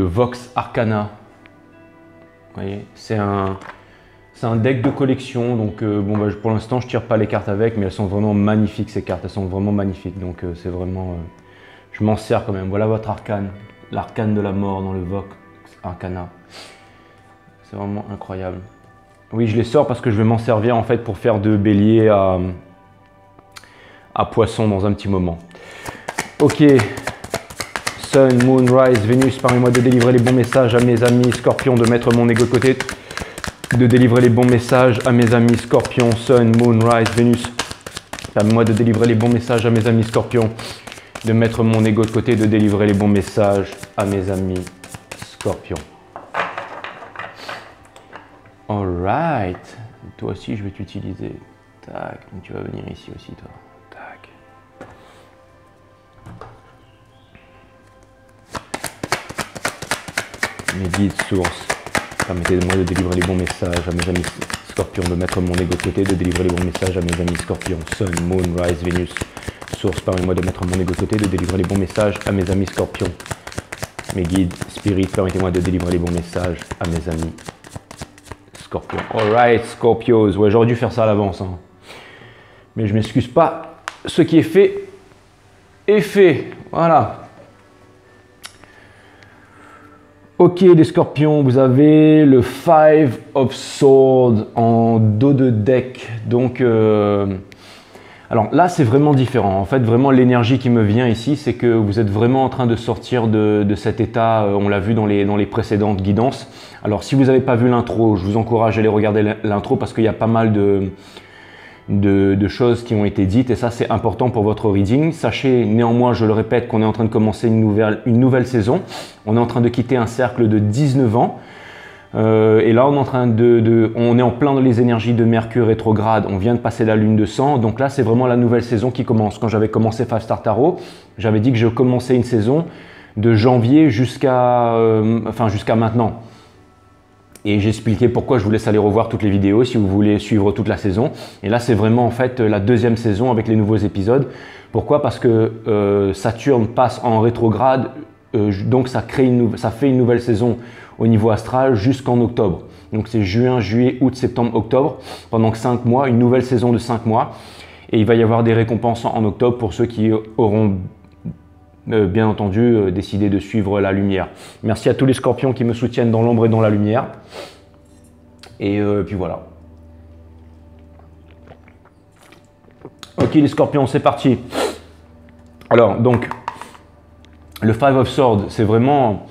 Vox Arcana. Vous voyez, c'est un deck de collection. Donc, bon, bah, pour l'instant, je tire pas les cartes avec, mais elles sont vraiment magnifiques, ces cartes. Elles sont vraiment magnifiques. Donc, c'est vraiment... je m'en sers quand même. Voilà votre arcane. L'arcane de la mort dans le Vox Arcana. C'est vraiment incroyable. Oui, je les sors parce que je vais m'en servir en fait pour faire de Bélier à Poisson dans un petit moment. Ok. Sun, Moon, Rise, Vénus, permets-moi de délivrer les bons messages à mes amis Scorpions, de mettre mon ego de côté, de délivrer les bons messages à mes amis Scorpions. Sun, Moon, Rise, Vénus, permets-moi de délivrer les bons messages à mes amis Scorpions, de mettre mon ego de côté, de délivrer les bons messages à mes amis Scorpions. Alright, toi aussi je vais t'utiliser. Tac, donc tu vas venir ici aussi toi. Tac. Mes guides sources, permettez-moi de délivrer les bons messages à mes amis Scorpions, de mettre mon ego de côté, de délivrer les bons messages à mes amis Scorpions. Sun, Moon, Rise, Vénus. Source, permettez-moi de mettre mon ego de côté, de délivrer les bons messages à mes amis Scorpions. Mes guides, Spirit, permettez-moi de délivrer les bons messages à mes amis Scorpion. Alright, Scorpios. Ouais, j'aurais dû faire ça à l'avance. Hein. Mais je m'excuse pas. Ce qui est fait est fait. Voilà. Ok, les Scorpions, vous avez le Five of Swords en dos de deck. Donc, alors là, c'est vraiment différent. En fait, vraiment, l'énergie qui me vient ici, c'est que vous êtes vraiment en train de sortir de cet état. On l'a vu dans les précédentes guidances. Alors, si vous n'avez pas vu l'intro, je vous encourage à aller regarder l'intro parce qu'il y a pas mal de choses qui ont été dites et ça, c'est important pour votre reading. Sachez néanmoins, je le répète, qu'on est en train de commencer une nouvelle saison. On est en train de quitter un cercle de 19 ans. Et là, on est en train on est en plein dans les énergies de Mercure rétrograde. On vient de passer la lune de sang. Donc là, c'est vraiment la nouvelle saison qui commence. Quand j'avais commencé Five Star Tarot, j'avais dit que je commençais une saison de janvier jusqu'à maintenant. Et j'ai expliqué pourquoi. Je vous laisse aller revoir toutes les vidéos si vous voulez suivre toute la saison. Et là, c'est vraiment en fait la deuxième saison avec les nouveaux épisodes. Pourquoi? Parce que Saturne passe en rétrograde. Donc ça fait une nouvelle saison au niveau astral jusqu'en octobre. Donc c'est juin, juillet, août, septembre, octobre. Pendant 5 mois, une nouvelle saison de 5 mois. Et il va y avoir des récompenses en octobre pour ceux qui auront bien entendu décidé de suivre la lumière. Merci à tous les Scorpions qui me soutiennent dans l'ombre et dans la lumière. Et puis voilà. Ok les Scorpions, c'est parti. Alors donc, le Five of Swords, c'est vraiment...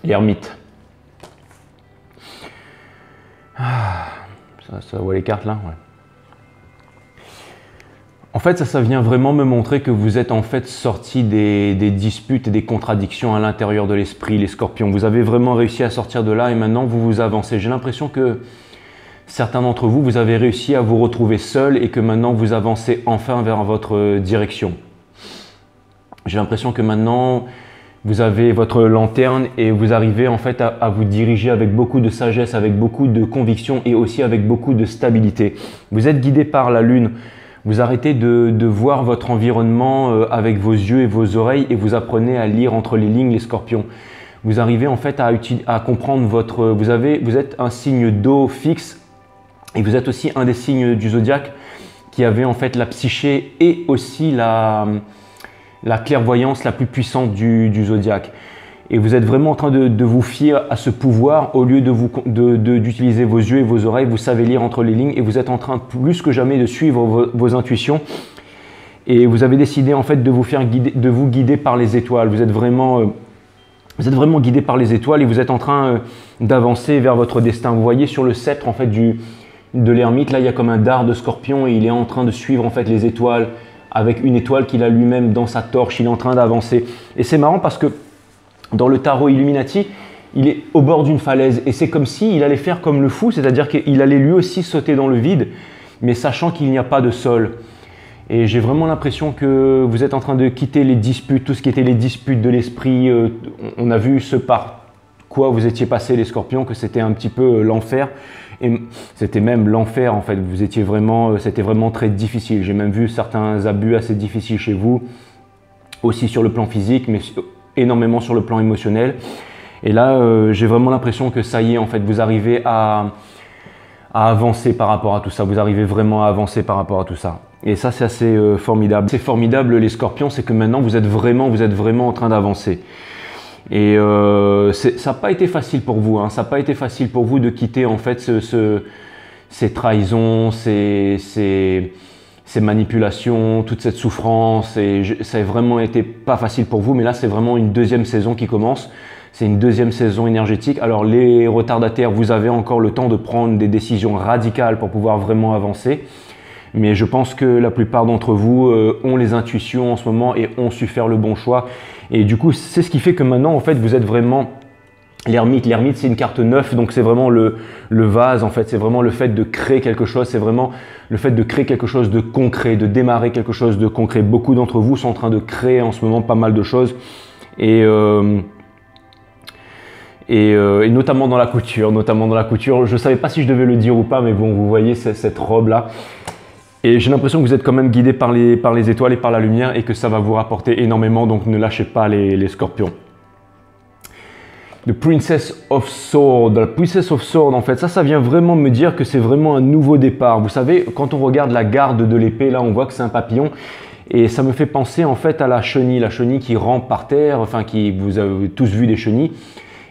L'ermite. Ça voit les cartes là, ouais. En fait, ça vient vraiment me montrer que vous êtes en fait sorti des disputes et des contradictions à l'intérieur de l'esprit, les Scorpions. Vous avez vraiment réussi à sortir de là et maintenant vous avancez. J'ai l'impression que certains d'entre vous, vous avez réussi à vous retrouver seul et que maintenant vous avancez enfin vers votre direction. J'ai l'impression que maintenant vous avez votre lanterne et vous arrivez en fait à vous diriger avec beaucoup de sagesse, avec beaucoup de conviction et aussi avec beaucoup de stabilité. Vous êtes guidé par la lune. Vous arrêtez de voir votre environnement avec vos yeux et vos oreilles et vous apprenez à lire entre les lignes les Scorpions. Vous arrivez en fait à comprendre vous êtes un signe d'eau fixe et vous êtes aussi un des signes du zodiaque qui avait en fait la psyché et aussi la clairvoyance la plus puissante du zodiaque. Et vous êtes vraiment en train de vous fier à ce pouvoir au lieu d'utiliser vos yeux et vos oreilles. Vous savez lire entre les lignes et vous êtes en train plus que jamais de suivre vos intuitions. Et vous avez décidé en fait de vous guider par les étoiles. Vous êtes vraiment guidé par les étoiles et vous êtes en train d'avancer vers votre destin. Vous voyez sur le sceptre en fait de l'ermite, là il y a comme un dard de Scorpion et il est en train de suivre en fait les étoiles avec une étoile qu'il a lui-même dans sa torche. Il est en train d'avancer. Et c'est marrant parce que dans le tarot Illuminati, il est au bord d'une falaise et c'est comme s'il allait faire comme le fou, c'est-à-dire qu'il allait lui aussi sauter dans le vide, mais sachant qu'il n'y a pas de sol. Et j'ai vraiment l'impression que vous êtes en train de quitter les disputes, tout ce qui était les disputes de l'esprit. On a vu ce par quoi vous étiez passé les Scorpions, que c'était un petit peu l'enfer. Et c'était même l'enfer en fait, c'était vraiment très difficile. J'ai même vu certains abus assez difficiles chez vous, aussi sur le plan physique, mais énormément sur le plan émotionnel. Et là, j'ai vraiment l'impression que ça y est, en fait, vous arrivez à avancer par rapport à tout ça. Vous arrivez vraiment à avancer par rapport à tout ça. Et ça, c'est assez formidable. C'est formidable, les Scorpions, c'est que maintenant, vous êtes vraiment en train d'avancer. Et ça n'a pas été facile pour vous. Hein. Ça n'a pas été facile pour vous de quitter, en fait, ces trahisons, ces manipulations, toute cette souffrance, et ça a vraiment été pas facile pour vous, mais là c'est vraiment une deuxième saison qui commence, c'est une deuxième saison énergétique. Alors les retardataires, vous avez encore le temps de prendre des décisions radicales pour pouvoir vraiment avancer, mais je pense que la plupart d'entre vous ont les intuitions en ce moment et ont su faire le bon choix, et du coup c'est ce qui fait que maintenant en fait vous êtes vraiment l'ermite. L'ermite, c'est une carte 9, donc c'est vraiment le vase, en fait, c'est vraiment le fait de créer quelque chose, c'est vraiment le fait de créer quelque chose de concret, de démarrer quelque chose de concret. Beaucoup d'entre vous sont en train de créer en ce moment pas mal de choses, et notamment dans la couture, je ne savais pas si je devais le dire ou pas, mais bon, vous voyez cette robe-là. Et j'ai l'impression que vous êtes quand même guidé par les étoiles et par la lumière et que ça va vous rapporter énormément, donc ne lâchez pas les scorpions. The Princess of Swords. La Princess of Swords, en fait, ça vient vraiment me dire que c'est vraiment un nouveau départ. Vous savez, quand on regarde la garde de l'épée, là, on voit que c'est un papillon. Et ça me fait penser en fait à la chenille qui rampe par terre, enfin vous avez tous vu des chenilles.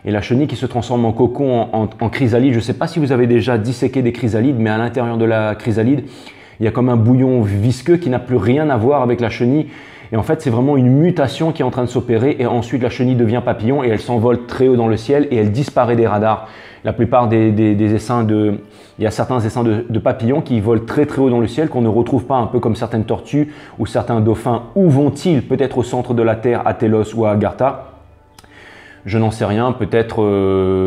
Et la chenille qui se transforme en cocon, en chrysalide. Je ne sais pas si vous avez déjà disséqué des chrysalides, mais à l'intérieur de la chrysalide, il y a comme un bouillon visqueux qui n'a plus rien à voir avec la chenille. Et en fait, c'est vraiment une mutation qui est en train de s'opérer. Et ensuite, la chenille devient papillon et elle s'envole très haut dans le ciel et elle disparaît des radars. La plupart des essaims il y a certains essaims de papillons qui volent très très haut dans le ciel, qu'on ne retrouve pas, un peu comme certaines tortues ou certains dauphins. Où vont-ils? Peut-être au centre de la Terre, à Telos ou à Agartha. Je n'en sais rien, peut-être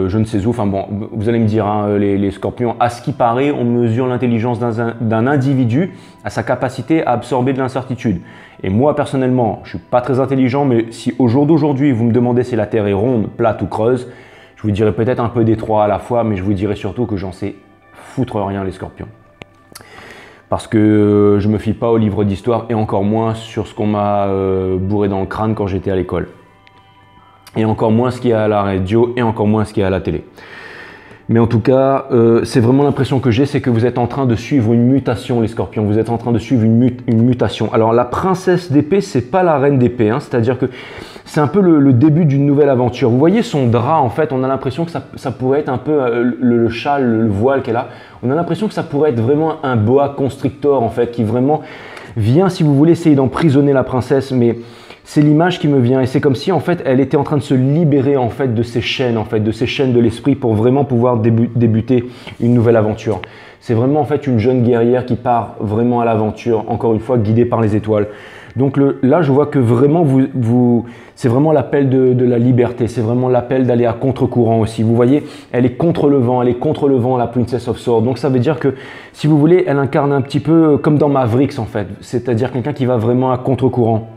je ne sais où. Enfin bon, vous allez me dire, hein, les scorpions, à ce qui paraît, on mesure l'intelligence d'un individu à sa capacité à absorber de l'incertitude. Et moi, personnellement, je ne suis pas très intelligent, mais si au jour d'aujourd'hui, vous me demandez si la Terre est ronde, plate ou creuse, je vous dirai peut-être un peu des trois à la fois, mais je vous dirai surtout que j'en sais foutre rien, les scorpions. Parce que je ne me fie pas aux livres d'histoire et encore moins sur ce qu'on m'a bourré dans le crâne quand j'étais à l'école. Et encore moins ce qu'il y a à la radio et encore moins ce qu'il y a à la télé. Mais en tout cas, c'est vraiment l'impression que j'ai, c'est que vous êtes en train de suivre une mutation, les scorpions. Vous êtes en train de suivre une mutation. Alors la princesse d'épée, c'est pas la reine d'épée, hein, c'est-à-dire que c'est un peu le début d'une nouvelle aventure. Vous voyez son drap, en fait, on a l'impression que ça pourrait être un peu le châle, le voile qu'elle a. On a l'impression que ça pourrait être vraiment un boa constrictor, en fait, qui vraiment vient, si vous voulez, essayer d'emprisonner la princesse, mais c'est l'image qui me vient et c'est comme si en fait elle était en train de se libérer en fait de ces chaînes de l'esprit pour vraiment pouvoir débuter une nouvelle aventure. C'est vraiment en fait une jeune guerrière qui part vraiment à l'aventure, encore une fois guidée par les étoiles. Donc là je vois que vraiment c'est vraiment l'appel de la liberté, c'est vraiment l'appel d'aller à contre-courant aussi. Vous voyez, elle est contre le vent, la Princess of Swords. Donc ça veut dire que si vous voulez, elle incarne un petit peu comme dans Mavericks en fait, c'est-à-dire quelqu'un qui va vraiment à contre-courant.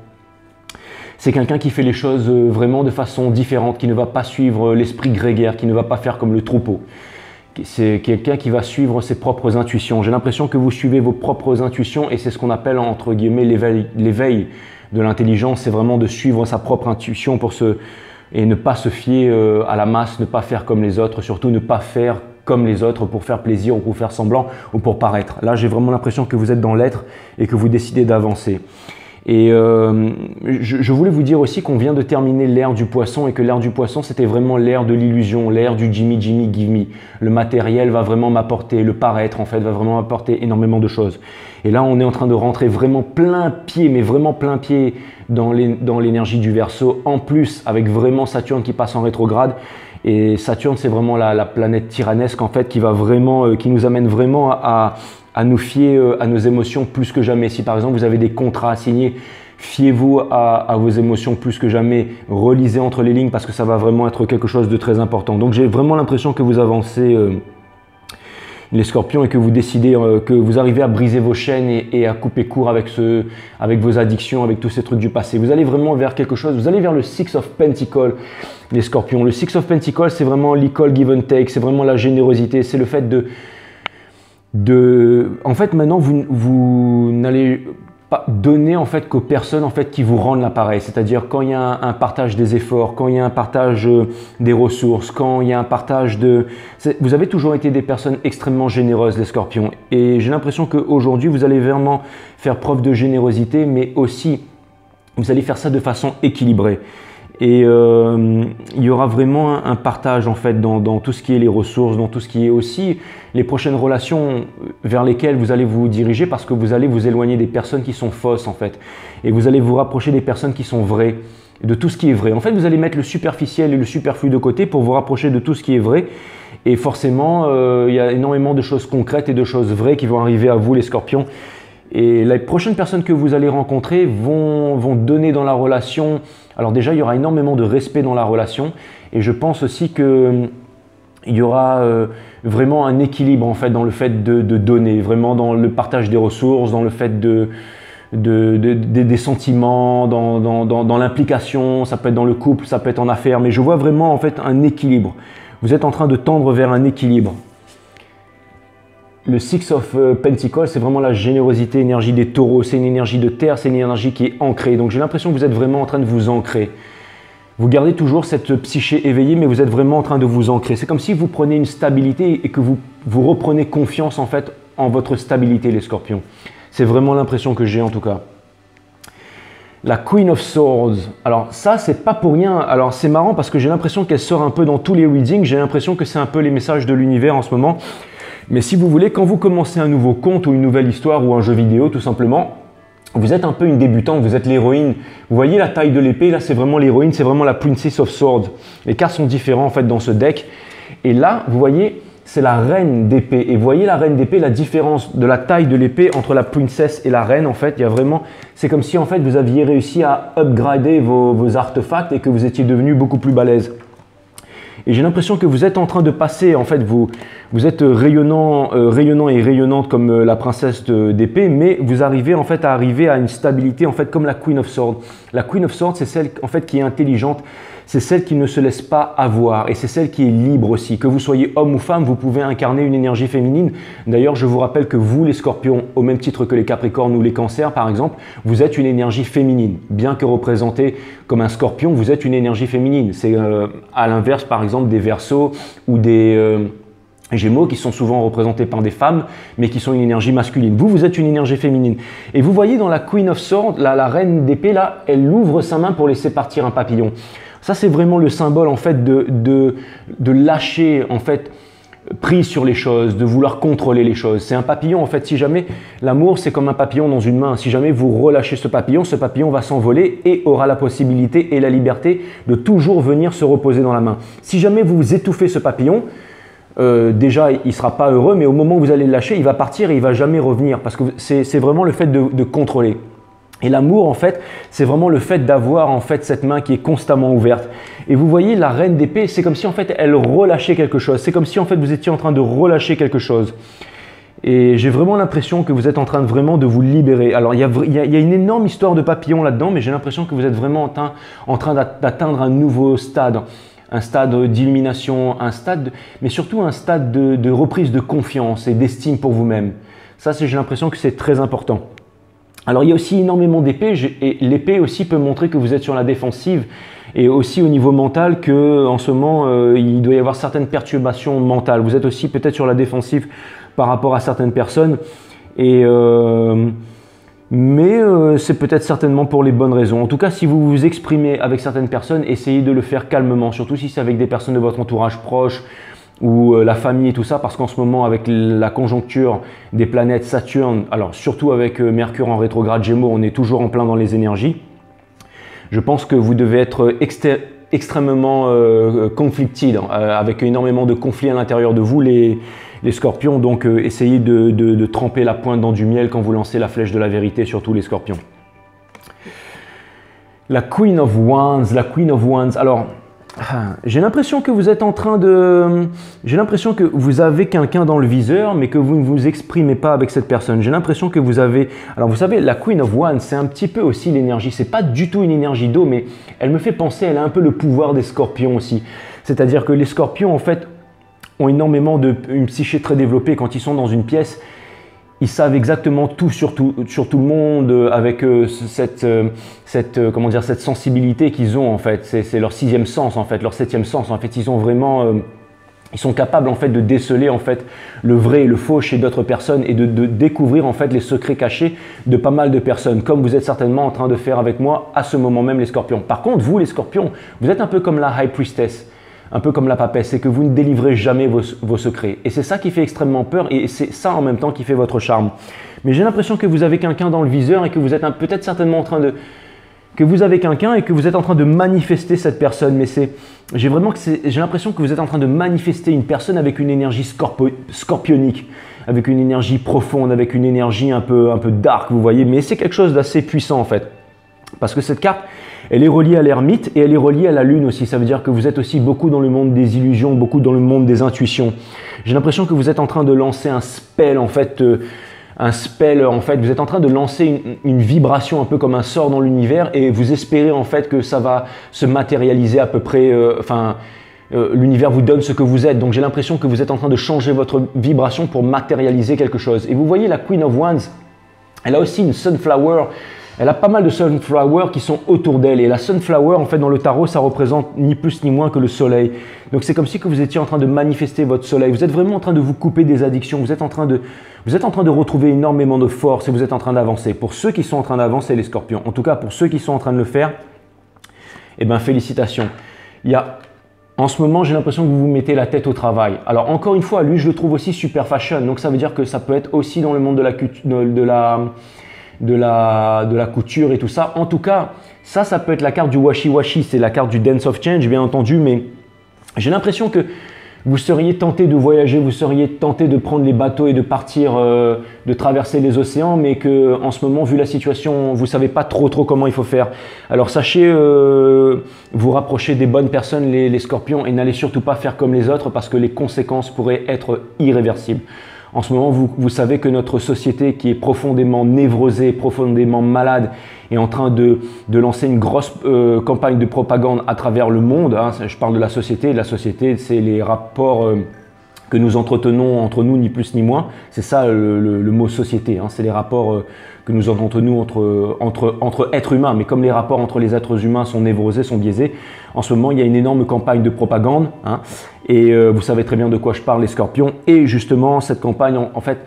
C'est quelqu'un qui fait les choses vraiment de façon différente, qui ne va pas suivre l'esprit grégaire, qui ne va pas faire comme le troupeau. C'est quelqu'un qui va suivre ses propres intuitions. J'ai l'impression que vous suivez vos propres intuitions et c'est ce qu'on appelle entre guillemets l'éveil de l'intelligence. C'est vraiment de suivre sa propre intuition et ne pas se fier à la masse, ne pas faire comme les autres, surtout ne pas faire comme les autres pour faire plaisir ou pour faire semblant ou pour paraître. Là, j'ai vraiment l'impression que vous êtes dans l'être et que vous décidez d'avancer. Et je voulais vous dire aussi qu'on vient de terminer l'ère du poisson et que l'ère du poisson c'était vraiment l'ère de l'illusion, l'ère du Jimmy give me. Le matériel va vraiment m'apporter, le paraître en fait va vraiment m'apporter énormément de choses. Et là on est en train de rentrer vraiment plein pied, mais vraiment plein pied dans l'énergie du Verseau. En plus avec vraiment Saturne qui passe en rétrograde. Et Saturne c'est vraiment la planète tyrannesque en fait qui va vraiment, qui nous amène vraiment à nous fier à nos émotions plus que jamais. Si par exemple vous avez des contrats à signer, fiez-vous à vos émotions plus que jamais. Relisez entre les lignes parce que ça va vraiment être quelque chose de très important. Donc j'ai vraiment l'impression que vous avancez les scorpions et que vous décidez, que vous arrivez à briser vos chaînes et à couper court avec vos addictions, avec tous ces trucs du passé. Vous allez vraiment vers quelque chose, vous allez vers le Six of Pentacles, les scorpions. Le Six of Pentacles, c'est vraiment l'equal give and take, c'est vraiment la générosité, c'est le fait en fait maintenant vous n'allez pas donner en fait qu'aux personnes en fait qui vous rendent l'appareil, c'est-à-dire quand il y a un partage des efforts, quand il y a un partage des ressources, quand il y a un partage vous avez toujours été des personnes extrêmement généreuses les scorpions et j'ai l'impression qu'aujourd'hui vous allez vraiment faire preuve de générosité mais aussi vous allez faire ça de façon équilibrée. Et il y aura vraiment un partage en fait dans tout ce qui est les ressources, dans tout ce qui est aussi les prochaines relations vers lesquelles vous allez vous diriger parce que vous allez vous éloigner des personnes qui sont fausses en fait. Et vous allez vous rapprocher des personnes qui sont vraies, de tout ce qui est vrai. En fait, vous allez mettre le superficiel et le superflu de côté pour vous rapprocher de tout ce qui est vrai. Et forcément, il y a énormément de choses concrètes et de choses vraies qui vont arriver à vous les scorpions. Et les prochaines personnes que vous allez rencontrer vont donner dans la relation. Alors déjà, il y aura énormément de respect dans la relation. Et je pense aussi qu'il y aura vraiment un équilibre en fait dans le fait de donner, vraiment dans le partage des ressources, dans le fait des sentiments, dans l'implication. Ça peut être dans le couple, ça peut être en affaires. Mais je vois vraiment en fait un équilibre. Vous êtes en train de tendre vers un équilibre. le Six of Pentacles, c'est vraiment la générosité, énergie des taureaux, c'est une énergie de terre, c'est une énergie qui est ancrée. Donc j'ai l'impression que vous êtes vraiment en train de vous ancrer. Vous gardez toujours cette psyché éveillée, mais vous êtes vraiment en train de vous ancrer. C'est comme si vous prenez une stabilité et que vous reprenez confiance en fait en votre stabilité, les scorpions. C'est vraiment l'impression que j'ai en tout cas. La Queen of Swords. Alors ça, c'est pas pour rien. Alors c'est marrant parce que j'ai l'impression qu'elle sort un peu dans tous les readings. J'ai l'impression que c'est un peu les messages de l'univers en ce moment. Mais si vous voulez, quand vous commencez un nouveau conte ou une nouvelle histoire ou un jeu vidéo tout simplement, vous êtes un peu une débutante, vous êtes l'héroïne. Vous voyez la taille de l'épée, là c'est vraiment l'héroïne, c'est vraiment la Princess of Swords. Les cartes sont différentes en fait dans ce deck. Et là, vous voyez, c'est la reine d'épée. Et vous voyez la reine d'épée, la différence de la taille de l'épée entre la princesse et la reine, en fait, il y a vraiment, c'est comme si en fait vous aviez réussi à upgrader vos artefacts et que vous étiez devenu beaucoup plus balèze. Et j'ai l'impression que vous êtes en train de passer, en fait, vous êtes rayonnant et rayonnante comme la princesse d'épée, mais vous arrivez en fait à une stabilité en fait comme la Queen of Swords. La Queen of Swords, c'est celle en fait qui est intelligente, c'est celle qui ne se laisse pas avoir et c'est celle qui est libre aussi. Que vous soyez homme ou femme, vous pouvez incarner une énergie féminine. D'ailleurs, je vous rappelle que vous, les scorpions, au même titre que les capricornes ou les cancers par exemple, vous êtes une énergie féminine. Bien que représenté comme un scorpion, vous êtes une énergie féminine. C'est à l'inverse par exemple des verseaux ou des Gémeaux qui sont souvent représentés par des femmes, mais qui sont une énergie masculine. Vous êtes une énergie féminine. Et vous voyez dans la Queen of Swords, la reine d'épée, là, elle ouvre sa main pour laisser partir un papillon. Ça, c'est vraiment le symbole en fait de lâcher en fait prise sur les choses, de vouloir contrôler les choses. C'est un papillon en fait. Si jamais l'amour, c'est comme un papillon dans une main. Si jamais vous relâchez ce papillon va s'envoler et aura la possibilité et la liberté de toujours venir se reposer dans la main. Si jamais vous étouffez ce papillon, déjà il ne sera pas heureux, mais au moment où vous allez le lâcher, il va partir et il ne va jamais revenir parce que c'est vraiment le fait de contrôler. Et l'amour en fait, c'est vraiment le fait d'avoir en fait cette main qui est constamment ouverte. Et vous voyez la reine d'épée, c'est comme si en fait elle relâchait quelque chose. C'est comme si en fait vous étiez en train de relâcher quelque chose. Et j'ai vraiment l'impression que vous êtes en train de vraiment de vous libérer. Alors il y a une énorme histoire de papillon là-dedans, mais j'ai l'impression que vous êtes vraiment en train d'atteindre un nouveau stade. Un stade d'illumination, mais surtout un stade de reprise de confiance et d'estime pour vous-même. Ça, j'ai l'impression que c'est très important. Alors, il y a aussi énormément d'épées, et l'épée aussi peut montrer que vous êtes sur la défensive, et aussi au niveau mental qu'en ce moment, il doit y avoir certaines perturbations mentales. Vous êtes aussi peut-être sur la défensive par rapport à certaines personnes, mais c'est peut-être certainement pour les bonnes raisons. En tout cas, si vous vous exprimez avec certaines personnes, essayez de le faire calmement, surtout si c'est avec des personnes de votre entourage proche ou la famille et tout ça, parce qu'en ce moment, avec la conjoncture des planètes Saturne, alors surtout avec Mercure en rétrograde Gémeaux, on est toujours en plein dans les énergies. Je pense que vous devez être extrêmement conflicted, avec énormément de conflits à l'intérieur de vous, les scorpions, donc essayez de tremper la pointe dans du miel quand vous lancez la flèche de la vérité, surtout les scorpions. La Queen of Wands, alors j'ai l'impression que vous êtes en train de... J'ai l'impression que vous avez quelqu'un dans le viseur, mais que vous ne vous exprimez pas avec cette personne. J'ai l'impression que vous avez... Alors vous savez, la Queen of Wands, c'est un petit peu aussi l'énergie. C'est pas du tout une énergie d'eau, mais elle me fait penser, elle a un peu le pouvoir des scorpions aussi. C'est-à-dire que les scorpions, en fait, ont énormément une psyché très développée. Quand ils sont dans une pièce, ils savent exactement tout sur tout le monde, avec cette sensibilité qu'ils ont en fait. C'est leur sixième sens en fait, leur septième sens. En fait, ils ont vraiment, ils sont capables en fait de déceler en fait le vrai et le faux chez d'autres personnes et de découvrir en fait les secrets cachés de pas mal de personnes, comme vous êtes certainement en train de faire avec moi à ce moment même les scorpions. Par contre, vous les scorpions, vous êtes un peu comme la High Priestess. Un peu comme la papesse, c'est que vous ne délivrez jamais vos secrets. Et c'est ça qui fait extrêmement peur et c'est ça en même temps qui fait votre charme. Mais j'ai l'impression que vous avez quelqu'un dans le viseur et que vous êtes peut-être certainement en train de... que vous avez quelqu'un et que vous êtes en train de manifester cette personne. Mais j'ai l'impression que vous êtes en train de manifester une personne avec une énergie scorpionique, avec une énergie profonde, avec une énergie un peu dark, vous voyez. Mais c'est quelque chose d'assez puissant en fait. Parce que cette carte, elle est reliée à l'ermite et elle est reliée à la lune aussi. Ça veut dire que vous êtes aussi beaucoup dans le monde des illusions, beaucoup dans le monde des intuitions. J'ai l'impression que vous êtes en train de lancer un spell en fait. Vous êtes en train de lancer une vibration un peu comme un sort dans l'univers et vous espérez en fait que ça va se matérialiser à peu près, l'univers vous donne ce que vous êtes. Donc j'ai l'impression que vous êtes en train de changer votre vibration pour matérialiser quelque chose. Et vous voyez la Queen of Wands, elle a aussi une Sunflower. Elle a pas mal de sunflowers qui sont autour d'elle. Et la sunflower, en fait, dans le tarot, ça représente ni plus ni moins que le soleil. Donc c'est comme si que vous étiez en train de manifester votre soleil. Vous êtes vraiment en train de vous couper des addictions. Vous êtes en train de retrouver énormément de force et vous êtes en train d'avancer. Pour ceux qui sont en train d'avancer, les scorpions, en tout cas pour ceux qui sont en train de le faire, eh bien félicitations. En ce moment, j'ai l'impression que vous vous mettez la tête au travail. Alors encore une fois, lui, je le trouve aussi super fashion. Donc ça veut dire que ça peut être aussi dans le monde de la couture et tout ça. En tout cas, ça peut être la carte du washi-washi, c'est la carte du Dance of Change, bien entendu, mais j'ai l'impression que vous seriez tenté de voyager, vous seriez tenté de prendre les bateaux et de partir, de traverser les océans, mais que en ce moment, vu la situation, vous ne savez pas trop comment il faut faire. Alors sachez vous rapprocher des bonnes personnes, les scorpions, et n'allez surtout pas faire comme les autres parce que les conséquences pourraient être irréversibles. En ce moment, vous savez que notre société qui est profondément névrosée, profondément malade, est en train de lancer une grosse campagne de propagande à travers le monde. Hein. Je parle de la société. La société, c'est les rapports que nous entretenons entre nous, ni plus ni moins. C'est ça le mot société. Hein. C'est les rapports que nous entretenons entre êtres humains. Mais comme les rapports entre les êtres humains sont névrosés, sont biaisés, en ce moment, il y a une énorme campagne de propagande. Hein. Et vous savez très bien de quoi je parle, les scorpions. Et justement, cette campagne, en fait,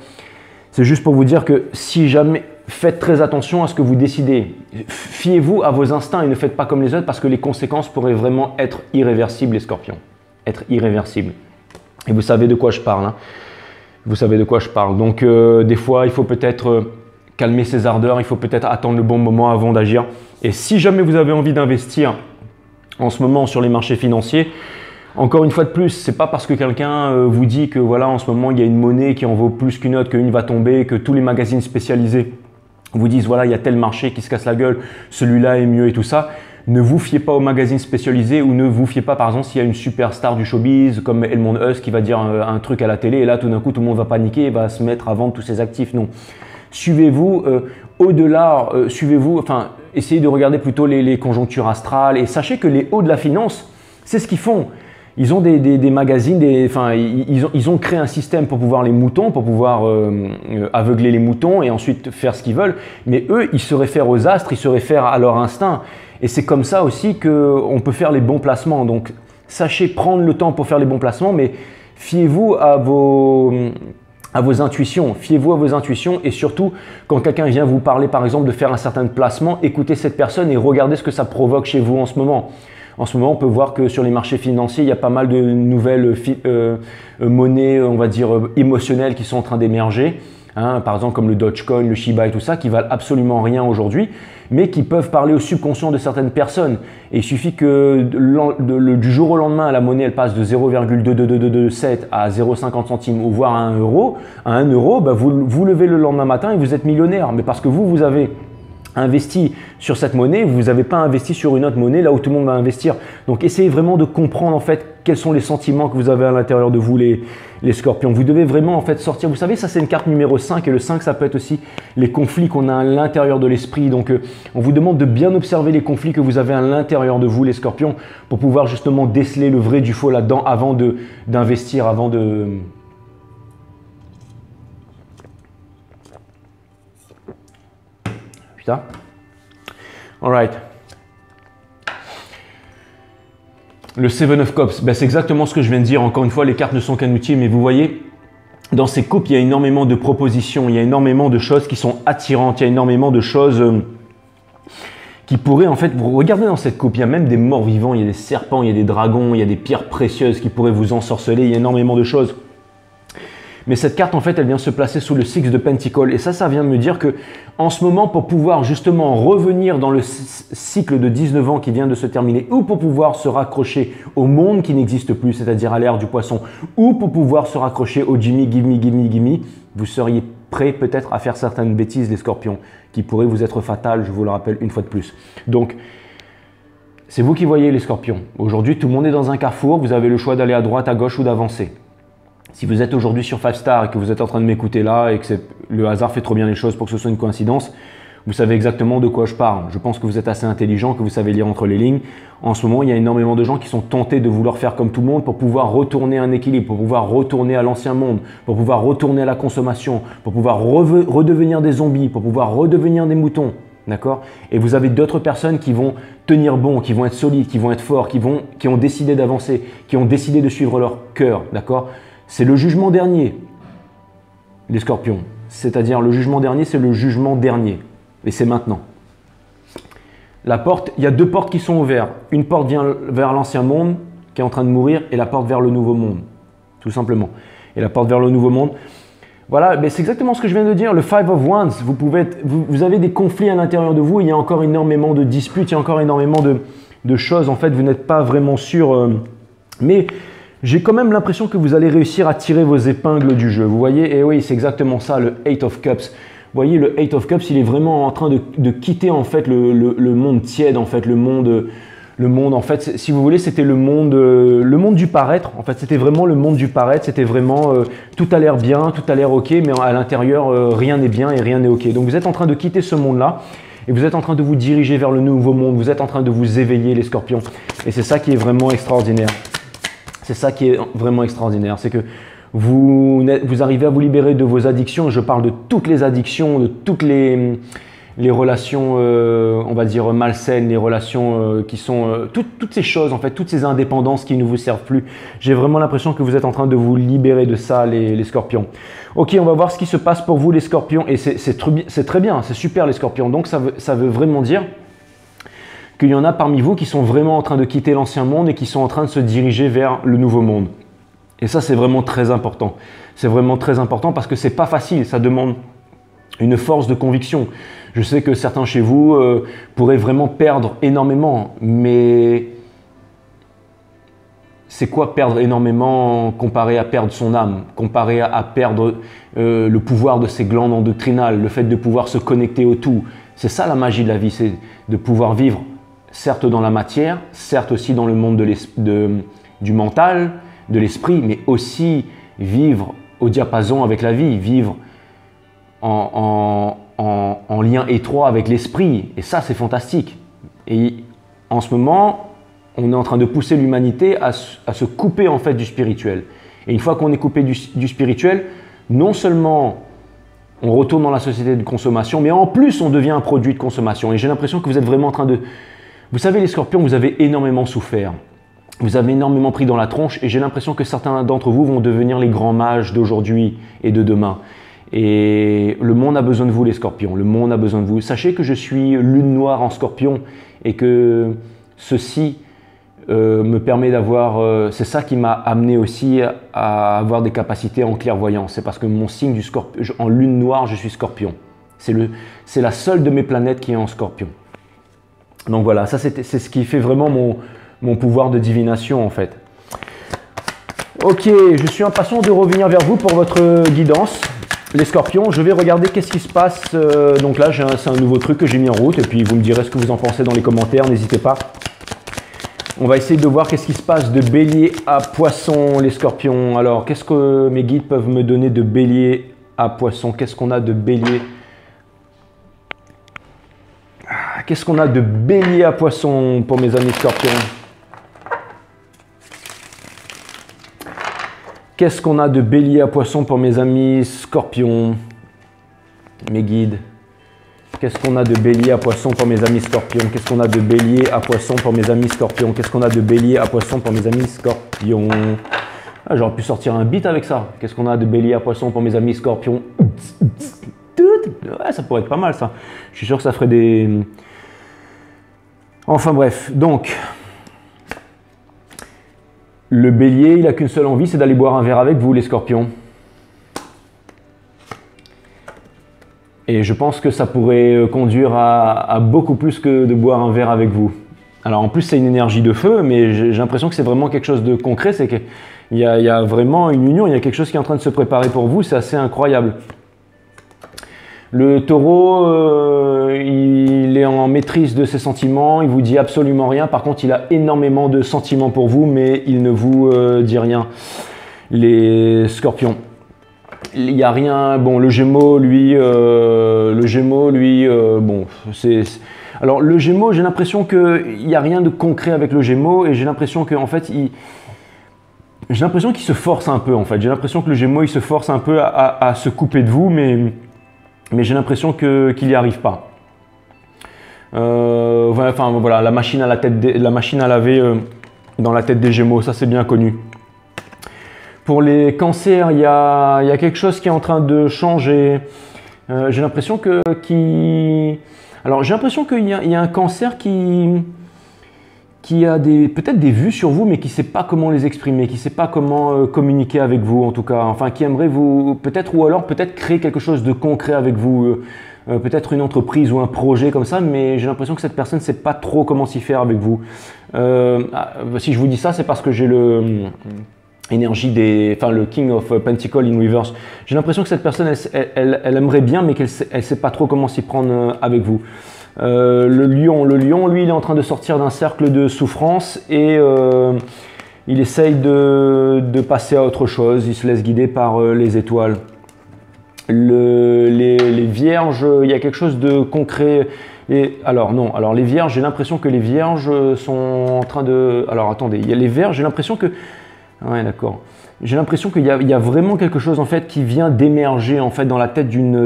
c'est juste pour vous dire que si jamais, faites très attention à ce que vous décidez. Fiez-vous à vos instincts et ne faites pas comme les autres parce que les conséquences pourraient vraiment être irréversibles, les scorpions. Être irréversibles. Et vous savez de quoi je parle. Hein. Vous savez de quoi je parle. Donc, des fois, il faut peut-être calmer ses ardeurs. Il faut peut-être attendre le bon moment avant d'agir. Et si jamais vous avez envie d'investir en ce moment sur les marchés financiers, encore une fois de plus, c'est pas parce que quelqu'un vous dit que voilà, en ce moment, il y a une monnaie qui en vaut plus qu'une autre, qu'une va tomber, que tous les magazines spécialisés vous disent voilà, il y a tel marché qui se casse la gueule, celui-là est mieux et tout ça. Ne vous fiez pas aux magazines spécialisés ou ne vous fiez pas par exemple s'il y a une superstar du showbiz comme Elmond Husk qui va dire un truc à la télé et là tout d'un coup tout le monde va paniquer et va se mettre à vendre tous ses actifs. Non. Suivez-vous au-delà, enfin essayez de regarder plutôt les conjonctures astrales et sachez que les hauts de la finance, c'est ce qu'ils font. Ils ont des magazines, ils ont créé un système pour pouvoir les moutons, pour pouvoir aveugler les moutons et ensuite faire ce qu'ils veulent. Mais eux, ils se réfèrent aux astres, ils se réfèrent à leur instinct. Et c'est comme ça aussi qu'on peut faire les bons placements. Donc, sachez prendre le temps pour faire les bons placements, mais fiez-vous à vos intuitions. Fiez-vous à vos intuitions et surtout, quand quelqu'un vient vous parler, par exemple, de faire un certain placement, écoutez cette personne et regardez ce que ça provoque chez vous en ce moment. En ce moment, on peut voir que sur les marchés financiers, il y a pas mal de nouvelles monnaies, on va dire, émotionnelles qui sont en train d'émerger. Hein, par exemple, comme le Dogecoin, le Shiba et tout ça, qui valent absolument rien aujourd'hui, mais qui peuvent parler au subconscient de certaines personnes. Et il suffit que du jour au lendemain, la monnaie, elle passe de 0,2227 à 0,50 centimes ou voire à 1 euro. À 1 euro, bah vous levez le lendemain matin et vous êtes millionnaire. Mais parce que vous avez investi sur cette monnaie, vous n'avez pas investi sur une autre monnaie là où tout le monde va investir. Donc essayez vraiment de comprendre en fait quels sont les sentiments que vous avez à l'intérieur de vous les scorpions. Vous devez vraiment en fait sortir, vous savez ça c'est une carte numéro 5 et le 5 ça peut être aussi les conflits qu'on a à l'intérieur de l'esprit. Donc on vous demande de bien observer les conflits que vous avez à l'intérieur de vous les scorpions pour pouvoir justement déceler le vrai du faux là-dedans avant d'investir, avant de... Putain. Alright. Le Seven of Cups, ben c'est exactement ce que je viens de dire. Encore une fois, les cartes ne sont qu'un outil, mais vous voyez, dans ces coupes, il y a énormément de propositions, il y a énormément de choses qui sont attirantes, il y a énormément de choses qui pourraient en fait, vous regardez dans cette coupe, il y a même des morts vivants, il y a des serpents, il y a des dragons, il y a des pierres précieuses qui pourraient vous ensorceler, il y a énormément de choses. Mais cette carte, en fait, elle vient se placer sous le Six de Pentacles. Et ça vient me dire que, en ce moment, pour pouvoir justement revenir dans le cycle de 19 ans qui vient de se terminer, ou pour pouvoir se raccrocher au monde qui n'existe plus, c'est-à-dire à l'ère du poisson, ou pour pouvoir se raccrocher au Jimmy, give me, give me, give me, vous seriez prêt peut-être à faire certaines bêtises, les scorpions, qui pourraient vous être fatales, je vous le rappelle une fois de plus. Donc, c'est vous qui voyez les scorpions. Aujourd'hui, tout le monde est dans un carrefour, vous avez le choix d'aller à droite, à gauche ou d'avancer. Si vous êtes aujourd'hui sur 5 Star et que vous êtes en train de m'écouter là et que le hasard fait trop bien les choses pour que ce soit une coïncidence, Vous savez exactement de quoi je parle. Je pense que vous êtes assez intelligent, que vous savez lire entre les lignes. En ce moment, il y a énormément de gens qui sont tentés de vouloir faire comme tout le monde pour pouvoir retourner un équilibre, pour pouvoir retourner à l'ancien monde, pour pouvoir retourner à la consommation, pour pouvoir redevenir des zombies, pour pouvoir redevenir des moutons. D'accord? Et vous avez d'autres personnes qui vont tenir bon, qui vont être solides, qui vont être forts, qui ont décidé d'avancer, qui ont décidé de suivre leur cœur. D'accord? C'est le jugement dernier, les scorpions. C'est-à-dire le jugement dernier, c'est le jugement dernier. Et c'est maintenant. La porte, il y a deux portes qui sont ouvertes. Une porte vient vers l'ancien monde qui est en train de mourir et la porte vers le nouveau monde. Tout simplement. Et la porte vers le nouveau monde. Voilà, c'est exactement ce que je viens de dire. Le Five of Wands, vous avez des conflits à l'intérieur de vous. Il y a encore énormément de disputes, il y a encore énormément de choses. En fait, vous n'êtes pas vraiment sûr. Mais j'ai quand même l'impression que vous allez réussir à tirer vos épingles du jeu. Vous voyez? Et oui, c'est exactement ça, le Eight of Cups. Vous voyez, le Eight of Cups, il est vraiment en train de quitter en fait le monde tiède, en fait, le monde en fait, si vous voulez, c'était le monde du paraître. En fait, c'était vraiment le monde du paraître. C'était vraiment tout a l'air bien, tout a l'air ok, mais à l'intérieur, rien n'est bien et rien n'est ok. Donc, vous êtes en train de quitter ce monde-là et vous êtes en train de vous diriger vers le nouveau monde. Vous êtes en train de vous éveiller, les scorpions. Et c'est ça qui est vraiment extraordinaire. C'est ça qui est vraiment extraordinaire. C'est que vous arrivez à vous libérer de vos addictions. Je parle de toutes les addictions, de toutes les relations, on va dire, malsaines, les relations qui sont… toutes ces choses, en fait, toutes ces indépendances qui ne vous servent plus. J'ai vraiment l'impression que vous êtes en train de vous libérer de ça, les scorpions. Ok, on va voir ce qui se passe pour vous, les scorpions. Et c'est très bien, c'est super, les scorpions. Donc, ça veut vraiment dire qu'il y en a parmi vous qui sont vraiment en train de quitter l'ancien monde et qui sont en train de se diriger vers le nouveau monde. Et ça, c'est vraiment très important. C'est vraiment très important parce que c'est pas facile. Ça demande une force de conviction. Je sais que certains chez vous pourraient vraiment perdre énormément, mais c'est quoi perdre énormément comparé à perdre son âme, comparé à perdre le pouvoir de ses glandes endocrinales, le fait de pouvoir se connecter au tout. C'est ça la magie de la vie, c'est de pouvoir vivre, certes dans la matière, certes aussi dans le monde du mental, de l'esprit, mais aussi vivre au diapason avec la vie, vivre en lien étroit avec l'esprit. Et ça, c'est fantastique. Et en ce moment, on est en train de pousser l'humanité à se couper en fait du spirituel. Et une fois qu'on est coupé du spirituel, non seulement on retourne dans la société de consommation, mais en plus on devient un produit de consommation. Et j'ai l'impression que vous êtes vraiment en train de… Vous savez, les scorpions, vous avez énormément souffert. Vous avez énormément pris dans la tronche et j'ai l'impression que certains d'entre vous vont devenir les grands mages d'aujourd'hui et de demain. Et le monde a besoin de vous, les scorpions. Le monde a besoin de vous. Sachez que je suis lune noire en scorpion et que ceci me permet d'avoir… c'est ça qui m'a amené aussi à avoir des capacités en clairvoyance. C'est parce que mon signe du scorpion, en lune noire, je suis scorpion. C'est la seule de mes planètes qui est en scorpion. Donc voilà, ça c'est ce qui fait vraiment mon pouvoir de divination en fait. Ok, je suis impatient de revenir vers vous pour votre guidance. Les scorpions, je vais regarder qu'est-ce qui se passe. Donc là, c'est un nouveau truc que j'ai mis en route et puis vous me direz ce que vous en pensez dans les commentaires, n'hésitez pas. On va essayer de voir qu'est-ce qui se passe de bélier à poisson, les scorpions. Alors, qu'est-ce que mes guides peuvent me donner de bélier à poisson? Qu'est-ce qu'on a de bélier? Qu'est-ce qu'on a de bélier à poisson pour mes amis scorpions? Qu'est-ce qu'on a de bélier à poisson pour mes amis scorpions? Mes guides. Qu'est-ce qu'on a de bélier à poisson pour mes amis scorpions? Qu'est-ce qu'on a de bélier à poisson pour mes amis scorpions? Qu'est-ce qu'on a de bélier à poisson pour mes amis scorpions? Ah, j'aurais pu sortir un beat avec ça. Qu'est-ce qu'on a de bélier à poisson pour mes amis scorpions? Ouais, ça pourrait être pas mal ça. Je suis sûr que ça ferait des… Enfin bref, donc… Le bélier, il n'a qu'une seule envie, c'est d'aller boire un verre avec vous, les scorpions. Et je pense que ça pourrait conduire à beaucoup plus que de boire un verre avec vous. Alors en plus, c'est une énergie de feu, mais j'ai l'impression que c'est vraiment quelque chose de concret. C'est qu'il y a vraiment une union, il y a quelque chose qui est en train de se préparer pour vous. C'est assez incroyable. Le taureau, il est en maîtrise de ses sentiments, il vous dit absolument rien. Par contre, il a énormément de sentiments pour vous, mais il ne vous dit rien. Les scorpions. il n'y a rien. Bon, le Gémeaux, lui, bon, alors le Gémeaux, j'ai l'impression qu'il n'y a rien de concret avec le Gémeaux et j'ai l'impression qu'en fait, j'ai l'impression qu'il se force un peu en fait. J'ai l'impression que le Gémeaux, il se force un peu à se couper de vous, mais j'ai l'impression qu'il n'y arrive pas. Enfin voilà, la machine à laver dans la tête des Gémeaux, ça c'est bien connu. Pour les cancers, il y a quelque chose qui est en train de changer. J'ai l'impression qu'il y a un cancer qui a peut-être des vues sur vous, mais qui ne sait pas comment les exprimer, qui ne sait pas comment communiquer avec vous en tout cas. Enfin, qui aimerait vous, peut-être, ou alors peut-être créer quelque chose de concret avec vous. Peut-être une entreprise ou un projet comme ça, mais j'ai l'impression que cette personne ne sait pas trop comment s'y faire avec vous. Si je vous dis ça, c'est parce que j'ai le King of Pentacle in Reverse. J'ai l'impression que cette personne, elle aimerait bien, mais qu'elle ne sait pas trop comment s'y prendre avec vous. Le lion, lui, il est en train de sortir d'un cercle de souffrance et il essaye de passer à autre chose. Il se laisse guider par les étoiles. Les vierges, il y a quelque chose de concret. Alors les vierges, j'ai l'impression que les vierges sont en train de... Alors attendez, il y a les vierges, j'ai l'impression que... Ouais, d'accord. J'ai l'impression qu'il y a vraiment quelque chose en fait qui vient d'émerger en fait dans la tête d'une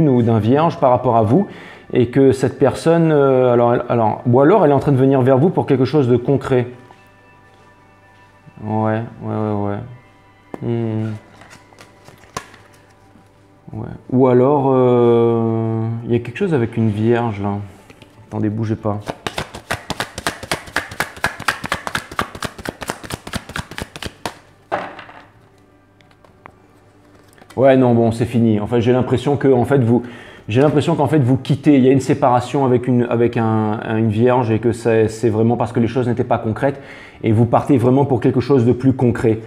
ou d'un vierge par rapport à vous et que cette personne, ou alors elle est en train de venir vers vous pour quelque chose de concret. Ouais. Ouais. Ou alors, il y a quelque chose avec une vierge là. Attendez, bougez pas. Ouais, non, bon, c'est fini. En fait, j'ai l'impression qu'en fait vous quittez. Il y a une séparation avec une vierge et que c'est vraiment parce que les choses n'étaient pas concrètes et vous partez vraiment pour quelque chose de plus concret.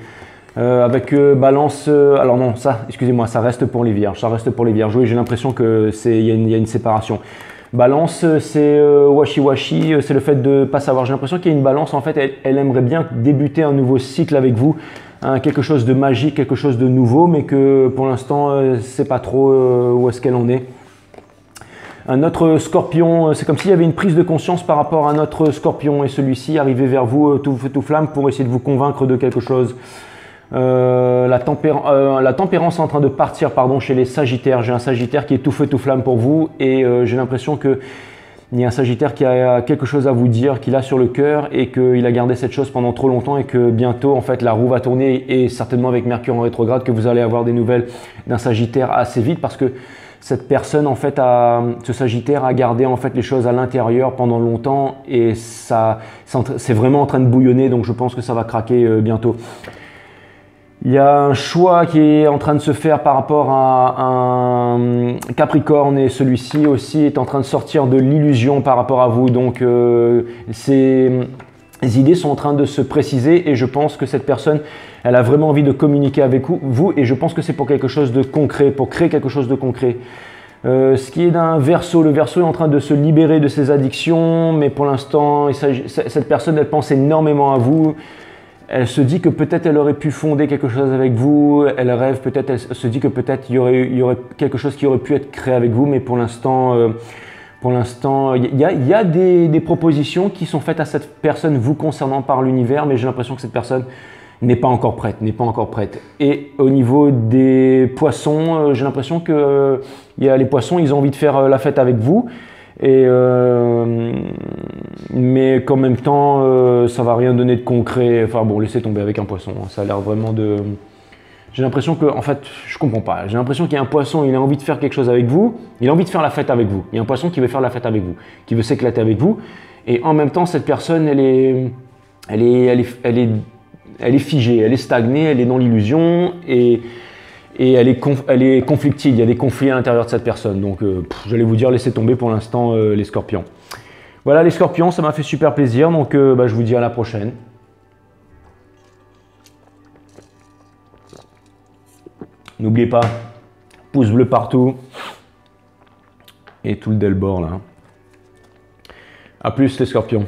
Avec Balance, alors non, ça, excusez-moi, ça reste pour les vierges. Ça reste pour les vierges. Oui, j'ai l'impression que il y a une séparation. Balance, c'est washi-washi, c'est le fait de ne pas savoir. J'ai l'impression qu'il y a une balance, en fait, elle aimerait bien débuter un nouveau cycle avec vous, hein, quelque chose de magique, quelque chose de nouveau, mais que pour l'instant, c'est pas trop où est-ce qu'elle en est. Un autre scorpion, c'est comme s'il y avait une prise de conscience par rapport à un autre scorpion et celui-ci arrivait vers vous tout feu tout flamme pour essayer de vous convaincre de quelque chose. La tempérance est en train de partir chez les sagittaires. J'ai un sagittaire qui est tout feu tout flamme pour vous et j'ai l'impression qu'il y a un sagittaire qui a quelque chose à vous dire, qu'il a sur le cœur et qu'il a gardé cette chose pendant trop longtemps et que bientôt en fait la roue va tourner et certainement avec Mercure en rétrograde que vous allez avoir des nouvelles d'un sagittaire assez vite parce que cette personne en fait ce sagittaire a gardé en fait les choses à l'intérieur pendant longtemps et c'est vraiment en train de bouillonner, donc je pense que ça va craquer bientôt. Il y a un choix qui est en train de se faire par rapport à un Capricorne et celui-ci aussi est en train de sortir de l'illusion par rapport à vous. Donc ces idées sont en train de se préciser et je pense que cette personne, elle a vraiment envie de communiquer avec vous et je pense que c'est pour quelque chose de concret, pour créer quelque chose de concret. Ce qui est d'un Verseau, le Verseau est en train de se libérer de ses addictions, mais pour l'instant, cette personne, elle pense énormément à vous. Elle se dit que peut-être elle aurait pu fonder quelque chose avec vous, elle rêve peut-être, elle se dit que peut-être il y aurait quelque chose qui aurait pu être créé avec vous, mais pour l'instant, il y a des propositions qui sont faites à cette personne vous concernant par l'univers, mais j'ai l'impression que cette personne n'est pas encore prête, Et au niveau des poissons, j'ai l'impression que les poissons, ils ont envie de faire la fête avec vous. Mais qu'en même temps ça va rien donner de concret. Enfin bon, laissez tomber avec un poisson, ça a l'air vraiment de... J'ai l'impression que, en fait, je comprends pas. J'ai l'impression qu'il y a un poisson, il a envie de faire quelque chose avec vous, il a envie de faire la fête avec vous. Il y a un poisson qui veut faire la fête avec vous, qui veut s'éclater avec vous. Et en même temps, cette personne, elle est figée, elle est stagnée, elle est dans l'illusion et elle est conflictive, il y a des conflits à l'intérieur de cette personne. Donc, j'allais vous dire, laissez tomber pour l'instant les scorpions. Voilà les scorpions, ça m'a fait super plaisir. Donc, je vous dis à la prochaine. N'oubliez pas, pouce bleu partout. Et tout le Delbord là. A plus les scorpions.